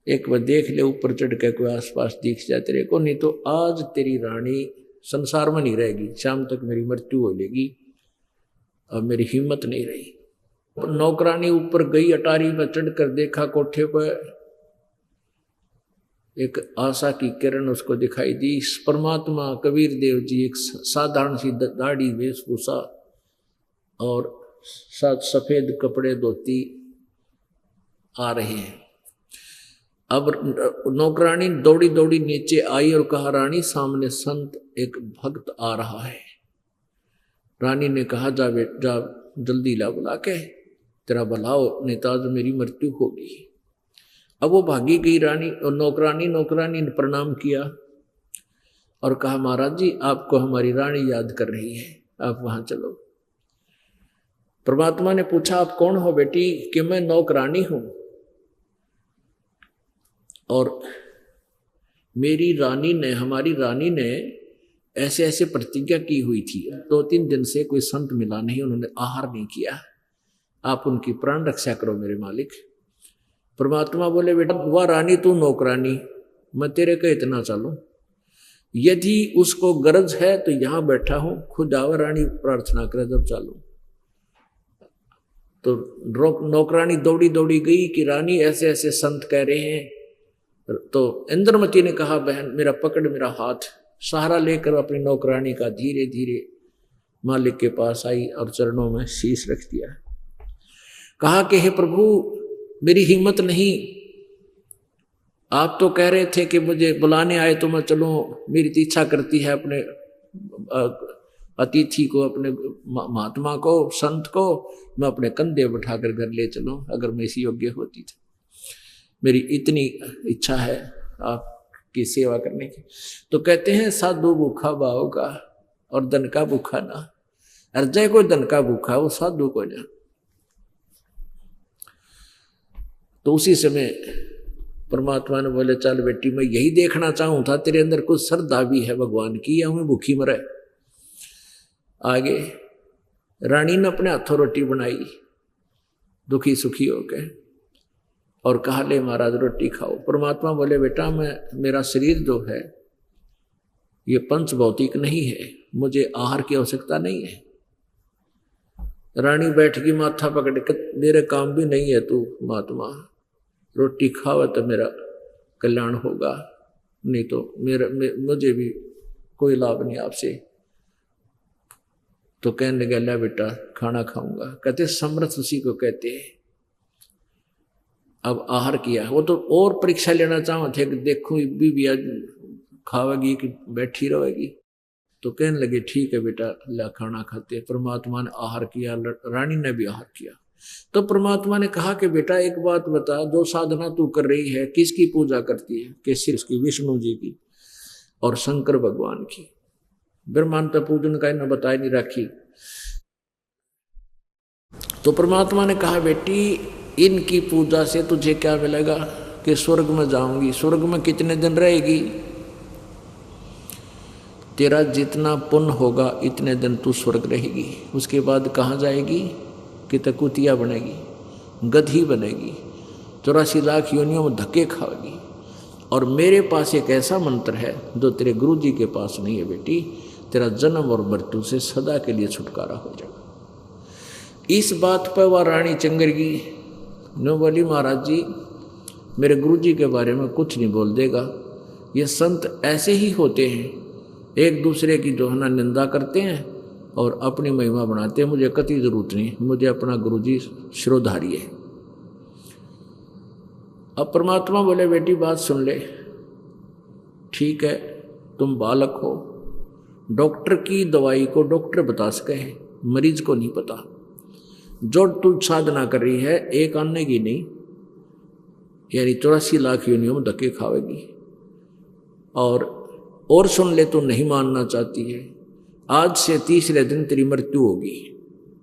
एक बार देख ले, ऊपर चढ़ के कोई आसपास दिख जाए तेरे को, नहीं तो आज तेरी रानी संसार में नहीं रहेगी, शाम तक मेरी मृत्यु हो लेगी। अब मेरी हिम्मत नहीं रही। नौकरानी ऊपर गई, अटारी में चढ़कर देखा कोठे पर, एक आशा की किरण उसको दिखाई दी। परमात्मा कबीर देव जी एक साधारण सी दाढ़ी, वेशभूषा और साथ सफेद कपड़े धोती आ रहे हैं। अब नौकरानी दौड़ी दौड़ी नीचे आई और कहा, रानी सामने संत एक भक्त आ रहा है। रानी ने कहा, जा बेटा, जा जल्दी ला, बुला के तेरा भला हो, नहीं तो आज मेरी मृत्यु होगी। अब वो भागी गई रानी, और नौकरानी ने प्रणाम किया और कहा, महाराज जी आपको हमारी रानी याद कर रही है, आप वहां चलो। परमात्मा ने पूछा, आप कौन हो बेटी? कि मैं नौकरानी हूं, और मेरी रानी ने, हमारी रानी ने ऐसे ऐसे प्रतिज्ञा की हुई थी। 2-3 दिन से कोई संत मिला नहीं, उन्होंने आहार नहीं किया, आप उनकी प्राण रक्षा करो मेरे मालिक। परमात्मा बोले बेटा वह रानी तू नौकरानी, मैं तेरे का इतना चालूं, यदि उसको गरज है तो यहां बैठा हूं, खुद आवा रानी प्रार्थना करे जब चालू। तो नौकरानी दौड़ी दौड़ी गई कि रानी ऐसे ऐसे संत कह रहे हैं। तो इंद्रमती ने कहा बहन मेरा पकड़ मेरा हाथ, सहारा लेकर अपनी नौकरानी का धीरे धीरे मालिक के पास आई और चरणों में शीश रख दिया। कहा कि हे प्रभु मेरी हिम्मत नहीं, आप तो कह रहे थे कि मुझे बुलाने आए तो मैं चलूं, मेरी तो इच्छा करती है अपने अतिथि को, अपने महात्मा को, संत को मैं अपने कंधे बैठाकर घर ले चलूं, अगर मैं इसी योग्य होती थी, मेरी इतनी इच्छा है आपकी सेवा करने की। तो कहते हैं साधु भूखा भाव का और धन का भूखा ना, अर्जय को धन का भूखा वो साधु को जा। तो उसी समय परमात्मा ने बोले चल बेटी मैं यही देखना चाहूं था, तेरे अंदर कुछ श्रद्धा भी है भगवान की या हमें भूखी मरे। आगे रानी ने अपने हाथों रोटी बनाई दुखी सुखी होकर और कहा ले महाराज रोटी खाओ। परमात्मा बोले बेटा मेरा शरीर जो है ये पंच भौतिक नहीं है, मुझे आहार की आवश्यकता नहीं है। रानी बैठ गई माथा पकड़ के, मेरे काम भी नहीं है तू महात्मा, रोटी खाओ तो मेरा कल्याण होगा, नहीं तो मुझे भी कोई लाभ नहीं आपसे। तो कहने लगा बेटा खाना खाऊंगा। कहते समर्थ उसी को कहते हैं। अब आहार किया, वो तो और परीक्षा लेना चाहते थे कि देखो भी आज खावेगी कि बैठी रहेगी। तो कहने लगे ठीक है बेटा ला खाना खाते। परमात्मा ने आहार किया, रानी ने भी आहार किया। तो परमात्मा ने कहा कि बेटा एक बात बता, जो साधना तू कर रही है किसकी पूजा करती है? कि सिर्फ की विष्णु जी की और शंकर भगवान की। ब्रह्मांड पूजन का इन्हें बताई नहीं रखी। तो परमात्मा ने कहा बेटी इनकी पूजा से तुझे क्या मिलेगा? कि स्वर्ग में जाऊंगी। स्वर्ग में कितने दिन रहेगी? तेरा जितना पुण्य होगा इतने दिन तू स्वर्ग रहेगी। उसके बाद कहाँ जाएगी? कि कुतिया बनेगी, गधी बनेगी, 84 लाख योनियों में धक्के खाएगी। और मेरे पास एक ऐसा मंत्र है जो तेरे गुरु जी के पास नहीं है बेटी, तेरा जन्म और मृत्यु से सदा के लिए छुटकारा हो जाएगा। इस बात पर वह रानी चंगरगी ने बोली महाराज जी मेरे गुरु जी के बारे में कुछ नहीं बोल देगा, ये संत ऐसे ही होते हैं, एक दूसरे की जो है ना निंदा करते हैं और अपनी महिमा बनाते हैं, मुझे कति जरूरत नहीं, मुझे अपना गुरुजी शिरोधारी है। अब परमात्मा बोले बेटी बात सुन ले, ठीक है तुम बालक हो, डॉक्टर की दवाई को डॉक्टर बता सके हैं, मरीज को नहीं पता। जो तू साधना कर रही है एक आने की नहीं, यानी 84 लाख योनियों में धक्के खावेगी। और सुन ले, तू नहीं मानना चाहती है, आज से तीसरे दिन तेरी मृत्यु होगी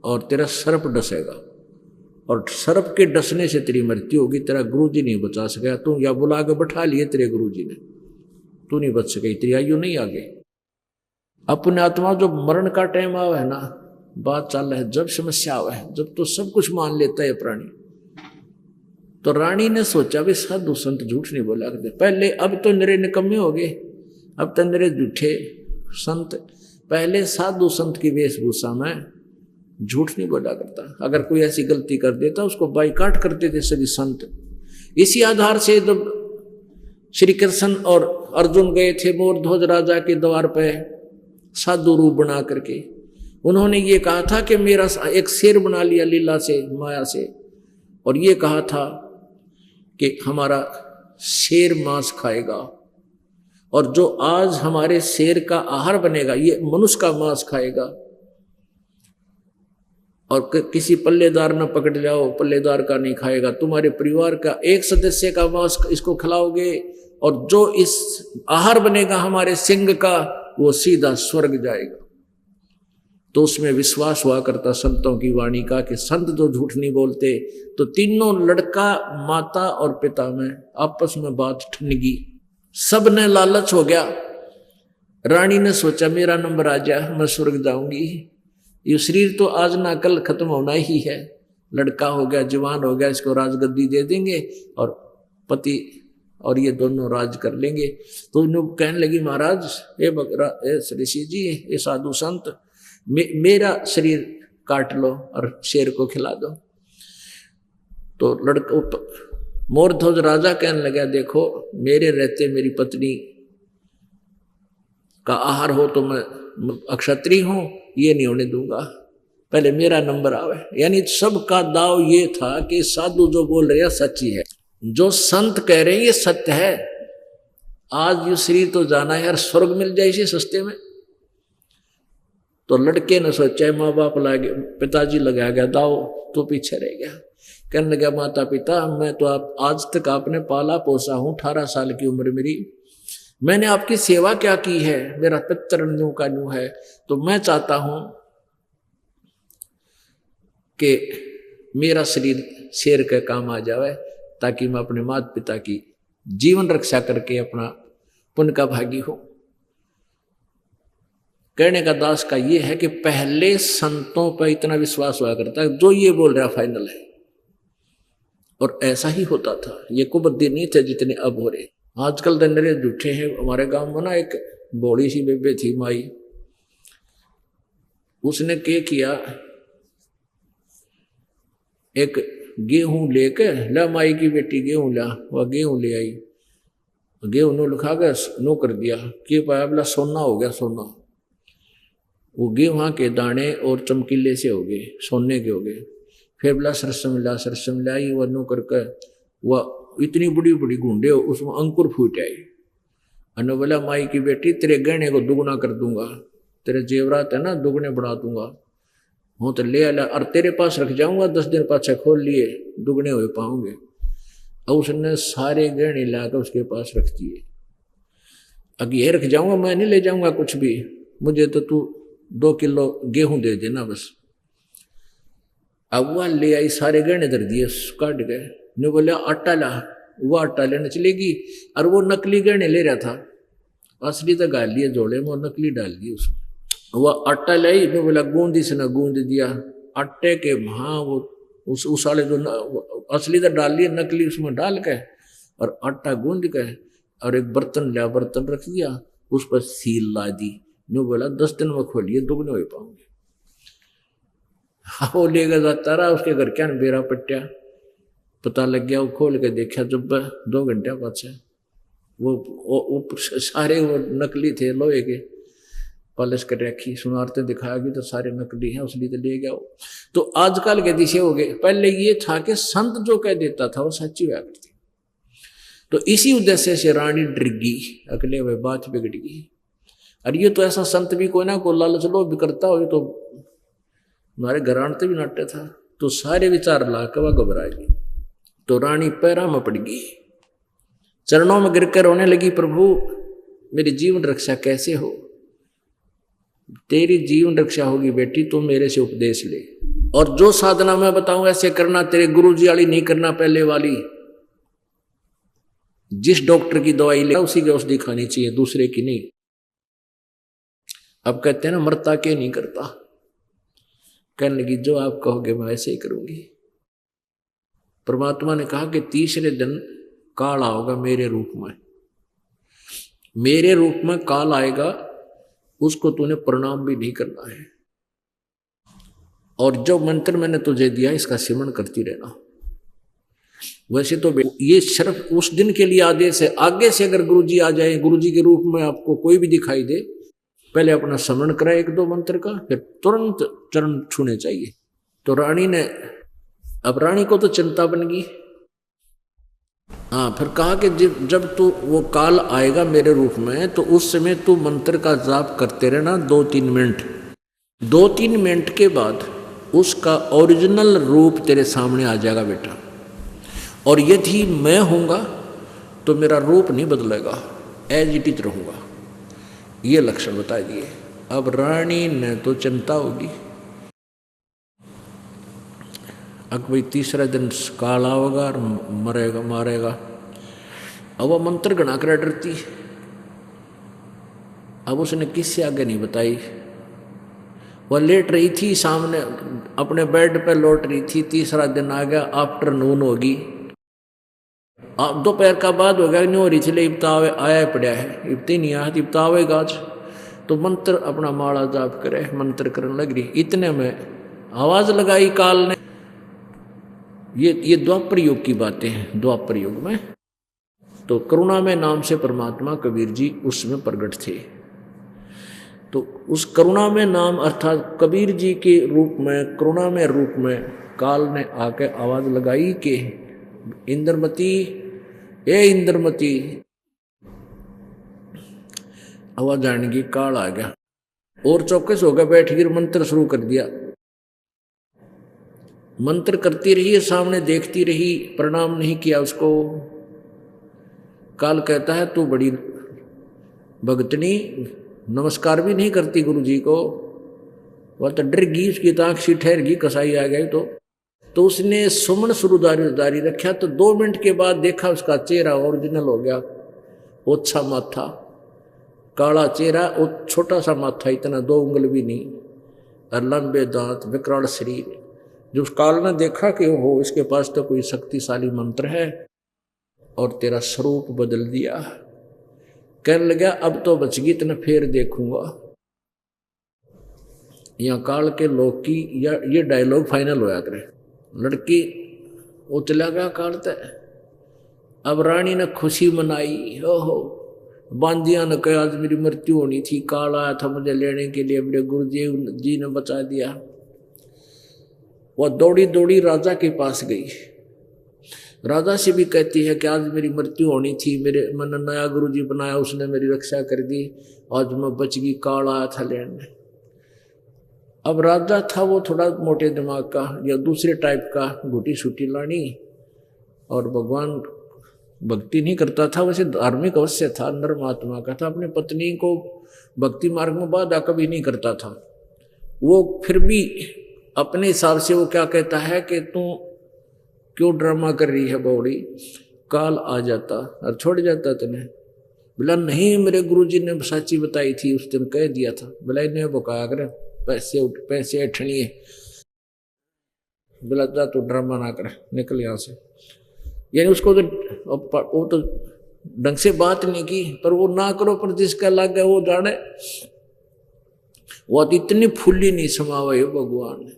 और तेरा सर्प डसेगा और सर्प के डसने से तेरी मृत्यु होगी। तेरा गुरुजी नहीं बचा सकेगा, तू या बुला के बैठा लिए तेरे गुरुजी ने, तू नहीं बच सके, तेरी आयु नहीं आगे। अपने आत्मा जो मरण का टाइम आवा है ना, बात चल है, जब समस्या आवा है, जब तो सब कुछ मान लेता है प्राणी। तो रानी ने सोचा भी साधु संत झूठ नहीं बोला करते पहले, अब तो निरे निकम्मे हो गए, अब तो निरे झूठे संत। पहले साधु संत की वेशभूषा में झूठ नहीं बोला करता, अगर कोई ऐसी गलती कर देता उसको बाइकाट करते थे सभी संत। इसी आधार से जब श्री कृष्ण और अर्जुन गए थे मोरध्वज राजा के द्वार पे साधु रूप बना करके, उन्होंने ये कहा था कि मेरा एक शेर बना लिया लीला से, माया से, और ये कहा था कि हमारा शेर मांस खाएगा, और जो आज हमारे शेर का आहार बनेगा ये मनुष्य का मांस खाएगा। और किसी पल्लेदार न पकड़ जाओ, पल्लेदार का नहीं खाएगा, तुम्हारे परिवार का एक सदस्य का मांस इसको खिलाओगे, और जो इस आहार बनेगा हमारे सिंह का वो सीधा स्वर्ग जाएगा। तो उसमें विश्वास हुआ करता संतों की वाणी का कि संत जो झूठ नहीं बोलते। तो तीनों लड़का माता और पिता में आपस में बात ठनगी, सब ने लालच हो गया। रानी ने सोचा मेरा नंबर आ जाए, मैं स्वर्ग जाऊंगी, ये शरीर तो आज ना कल खत्म होना ही है, लड़का हो गया, जवान हो गया, इसको राजगद्दी दे देंगे और पति और ये दोनों राज कर लेंगे। तो उन्होंने कहने लगी, महाराज ये ऋषि जी, ये साधु संत, मेरा शरीर काट लो और शेर को खिला दो। तो लड़का मोरध्वज राजा कहने लगा, देखो मेरे रहते मेरी पत्नी का आहार हो तो मैं अक्षत्रिय हूं, ये नहीं होने दूंगा, पहले मेरा नंबर आवे। यानी सबका दाव ये था कि साधु जो बोल रहे हैं सच्ची है, जो संत कह रहे हैं ये सत्य है। आज ये शरीर तो जाना है यार, स्वर्ग मिल जाए इसे सस्ते में। तो लड़के ने सोचा, माँ बाप लागे, पिताजी लगा गया दाव, तो पीछे रह गया। कहने लगा, माता पिता मैं तो आप आज तक आपने पाला पोसा हूं, 18 साल की उम्र मेरी, मैंने आपकी सेवा क्या की है, मेरा पितर न्यू का न्यू है, तो मैं चाहता हूं कि मेरा शरीर शेर के काम आ जाए, ताकि मैं अपने माता पिता की जीवन रक्षा करके अपना पुण्य का भागी हो। कहने का दास का ये है कि पहले संतों पर इतना विश्वास हुआ करता है, जो ये बोल रहा फाइनल है, और ऐसा ही होता था। ये कुबुद्धि नहीं थे जितने अब हो रहे। आजकल तो नरे झूठे हैं। हमारे गांव में ना एक बोड़ी सी बेबे थी माई, उसने क्या किया, एक गेहूं लेके, ला माई की बेटी गेहूं ला, वह गेहूं ले आई, गेहूं नो लिखा गया, नो कर दिया कि पाया, बोला सोना हो गया सोना। वो गेहूं के दाने और चमकीले से हो गए, सोने के हो गए। फिर बोला सरसम लाई, वह नो करके वह इतनी बड़ी बड़ी गुंडे, उसमें अंकुर फूट आई। अनु बोला, माई की बेटी तेरे गहने को दुगना कर दूंगा, तेरे जेवरात है ना दुगने बढ़ा दूंगा, हूँ तो ले आला और तेरे पास रख जाऊंगा, 10 दिन पाछे खोल लिए दुगने हुए पाऊंगे। और उसने सारे गहने लाकर उसके पास रख दिए। अब ये रख जाऊंगा, मैं नहीं ले जाऊंगा कुछ भी, मुझे तो तू 2 किलो गेहूं दे देना बस। अब वह ले आई, सारे गहने धर दिए, काट गए। ने बोला आटा ला, वो आटा लेने चलेगी, और वो नकली गहने ले रहा था, असली तो गाल लिए जोड़े में, नकली डाल दिए उसमें। वह आटा लाई, ने बोला गूंद, इसने गूंद दिया आटे के, हाँ वो उस वाले जो असली तो डाल लिए, नकली उसमें डाल के और आटा गूंद के, और एक बर्तन लिया, बर्तन रख दिया, उस पर सील ला दी। ने बोला 10 दिन में खोलिए दुगने हो पाऊंगे। वो लेगा जाता रहा, उसके घर क्या बेरा पट्टिया, पता लग गया। वो खोल के देखा, जब 2 घंटे पाछे वो सारे वो नकली थे, लोहे के पॉलिश कर रखी, सुनारते दिखाया कि तो सारे नकली हैं, उसलिए तो ले गया। तो आजकल के दिशे हो गए। पहले ये था कि संत जो कह देता था वो सच्ची हुआ करती। तो इसी उद्देश्य से रानी डर गई, अगले हुए बात बिगड़ गई। और ये तो ऐसा संत भी कोई ना को लालच लो भी करता हो, तो हमारे घरानते भी नाट्य था। तो सारे विचार ला के वह घबराएगी। तो रानी पैरा में पड़ गई, चरणों में गिरकर रोने लगी, प्रभु मेरी जीवन रक्षा कैसे हो। तेरी जीवन रक्षा होगी बेटी, तुम मेरे से उपदेश ले, और जो साधना मैं बताऊं ऐसे करना, तेरे गुरु जी वाली नहीं करना, पहले वाली। जिस डॉक्टर की दवाई ले उसी की औषधि खानी चाहिए, दूसरे की नहीं। अब कहते हैं ना, मरता के नहीं करता। कहने लगी, जो आप कहोगे मैं ऐसे ही करूंगी। परमात्मा ने कहा कि तीसरे दिन काल आओगा मेरे रूप में, मेरे रूप में काल आएगा, उसको तूने प्रणाम भी नहीं करना है। और जो मंत्र मैंने तुझे दिया इसका सिमरण करती रहना। वैसे तो ये सिर्फ उस दिन के लिए आदेश है। आगे से अगर गुरुजी आ जाए, गुरुजी के रूप में आपको कोई भी दिखाई दे, पहले अपना स्मरण करा 1-2 मंत्र का, फिर तुरंत चरण छूने चाहिए। तो रानी ने, अब रानी को तो चिंता बन गई। हाँ, फिर कहा कि जब तू वो काल आएगा मेरे रूप में, तो उस समय तू मंत्र का जाप करते रहना 2-3 मिनट। 2-3 मिनट के बाद उसका ओरिजिनल रूप तेरे सामने आ जाएगा बेटा। और यदि मैं हूँगा तो मेरा रूप नहीं बदलेगा, एज इट इज रहूँगा। ये लक्षण बता दिए। अब रानी ने तो चिंता होगी, अब भाई तीसरा दिन काल होगा और मरेगा मारेगा। अब वह मंत्र गणा कर डरती। अब उसने किससे आगे नहीं बताई। वह लेट रही थी सामने अपने बेड पे, लौट रही थी। तीसरा दिन आ गया, आफ्टरनून होगी, दोपहर का बाद हो गया, न्यू रिचले इब्तावे आया पड़ा है, इब्ती नहीं आया, इब्तावेगा आज। तो मंत्र अपना माला जाप करे, मंत्र करने लग रही। इतने में आवाज लगाई काल ने। ये द्वापर युग की बातें हैं। द्वापर युग में तो करुणामय नाम से परमात्मा कबीर जी उसमें प्रकट थे। तो उस करुणामय नाम अर्थात कबीर जी के रूप में, करुणामय रूप में काल ने आके आवाज लगाई कि इंद्रमती, ए इंद्रमती। आवाज आने की, काल आ गया और चौकस हो गया, बैठ गिर मंत्र शुरू कर दिया। मंत्र करती रही, सामने देखती रही, प्रणाम नहीं किया उसको। काल कहता है तू बड़ी भगतनी, नमस्कार भी नहीं करती गुरु जी को। वह तो डर गई, उसकी तांख सी ठहर गई, कसाई आ गई। तो उसने सुमन शुरू जारी रखा। तो 2 मिनट के बाद देखा उसका चेहरा ओरिजिनल हो गया। ओछा माथा, काला चेहरा और छोटा सा माथा, इतना 2 उंगल भी नहीं, और लंबे दांत, विकराल शरीर। जो काल ने देखा कि हो इसके पास तो कोई शक्तिशाली मंत्र है और तेरा स्वरूप बदल दिया। कहने लगा अब तो बच गई, इतना फिर देखूंगा। यहाँ काल के लोग की ये डायलॉग फाइनल होया करे। लड़की वो चला गया काल तक। अब रानी ने खुशी मनाई, ओहो। बांदिया ने कहा आज मेरी मृत्यु होनी थी, काल आया था मुझे लेने के लिए, मेरे गुरुदेव जी ने बचा दिया। वह दौड़ी दौड़ी राजा के पास गई। राजा से भी कहती है कि आज मेरी मृत्यु होनी थी, मेरे मैंने नया गुरुजी बनाया, उसने मेरी रक्षा कर दी, आज मैं बच गई, काल आया था लेने। अब राजा था वो थोड़ा मोटे दिमाग का या दूसरे टाइप का, घुटी छुटी लानी, और भगवान भक्ति नहीं करता था, वैसे धार्मिक अवश्य था, नरमात्मा का था। अपनी पत्नी को भक्ति मार्ग में बाधा कभी नहीं करता था। वो फिर भी अपने हिसाब से वो क्या कहता है कि तू क्यों ड्रामा कर रही है बौड़ी, काल आ जाता और छोड़ जाता तूने। बोला नहीं, मेरे गुरुजी ने साची बताई थी, उस दिन कह दिया था। बोला इन्हें बुकाया कर, पैसे ठनिए। बोला जा तू ड्रामा ना कर, निकल यहाँ से। यानी उसको तो वो तो ढंग से बात नहीं की, पर वो ना करो पर जिसका लग गया वो जाने। वो तो इतनी फुल्ली नहीं समावे भगवान ने।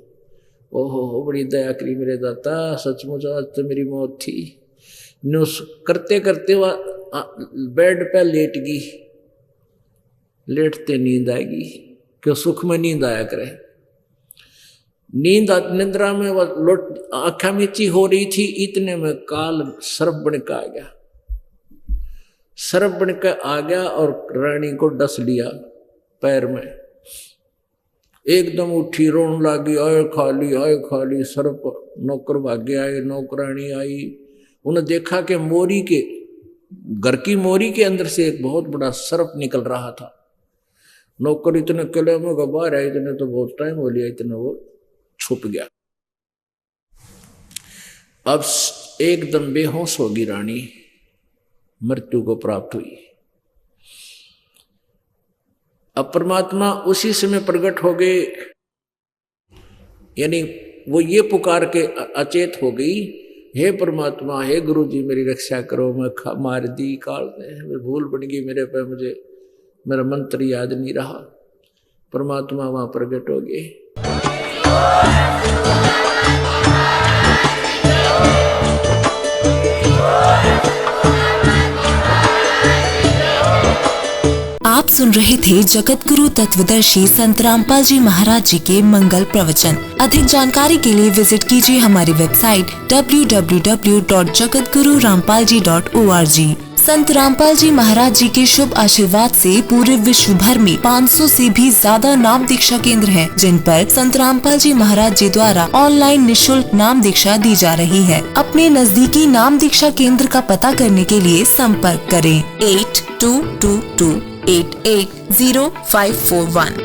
ओहो बड़ी दया करी मेरे दाता, सचमुच आज तो मेरी मौत थी। करते करते वह बेड पे लेट गई। लेटते नींद आएगी, क्यों सुख में नींद आया करे। निद्रा में वह लौट आँखा मीची हो रही थी। इतने में काल सर्प बन के आ गया। सर्प बन के आ गया और रानी को डस लिया पैर में। एकदम उठी, रोन लगी, आए खाली। सर्प नौकर भागे आए, नौकरानी आई। उन्हें देखा कि मोरी के घर की मोरी के अंदर से एक बहुत बड़ा सर्प निकल रहा था। नौकर इतने किले में बाहर आए, इतने तो बहुत टाइम हो लिया, इतने वो छुप गया। अब एकदम बेहोश होगी रानी, मृत्यु को प्राप्त हुई। अब परमात्मा उसी समय प्रकट हो गए, यानी वो ये पुकार के अचेत हो गई, हे परमात्मा, हे गुरु जी मेरी रक्षा करो, मैं मार दी काल में, भूल बन गई मेरे पे, मुझे मेरा मंत्र याद नहीं रहा। परमात्मा वहां प्रकट हो गए। आप सुन रहे थे जगत गुरु तत्वदर्शी संत रामपाल जी महाराज जी के मंगल प्रवचन। अधिक जानकारी के लिए विजिट कीजिए हमारी वेबसाइट www.jagatgururampalji.org। संत रामपाल जी महाराज जी के शुभ आशीर्वाद से पूरे विश्व भर में 500 से भी ज्यादा नाम दीक्षा केंद्र हैं, जिन पर संत रामपाल जी महाराज जी द्वारा ऑनलाइन निशुल्क नाम दीक्षा दी जा रही है। अपने नजदीकी नाम दीक्षा केंद्र का पता करने के लिए संपर्क करें 8222880541।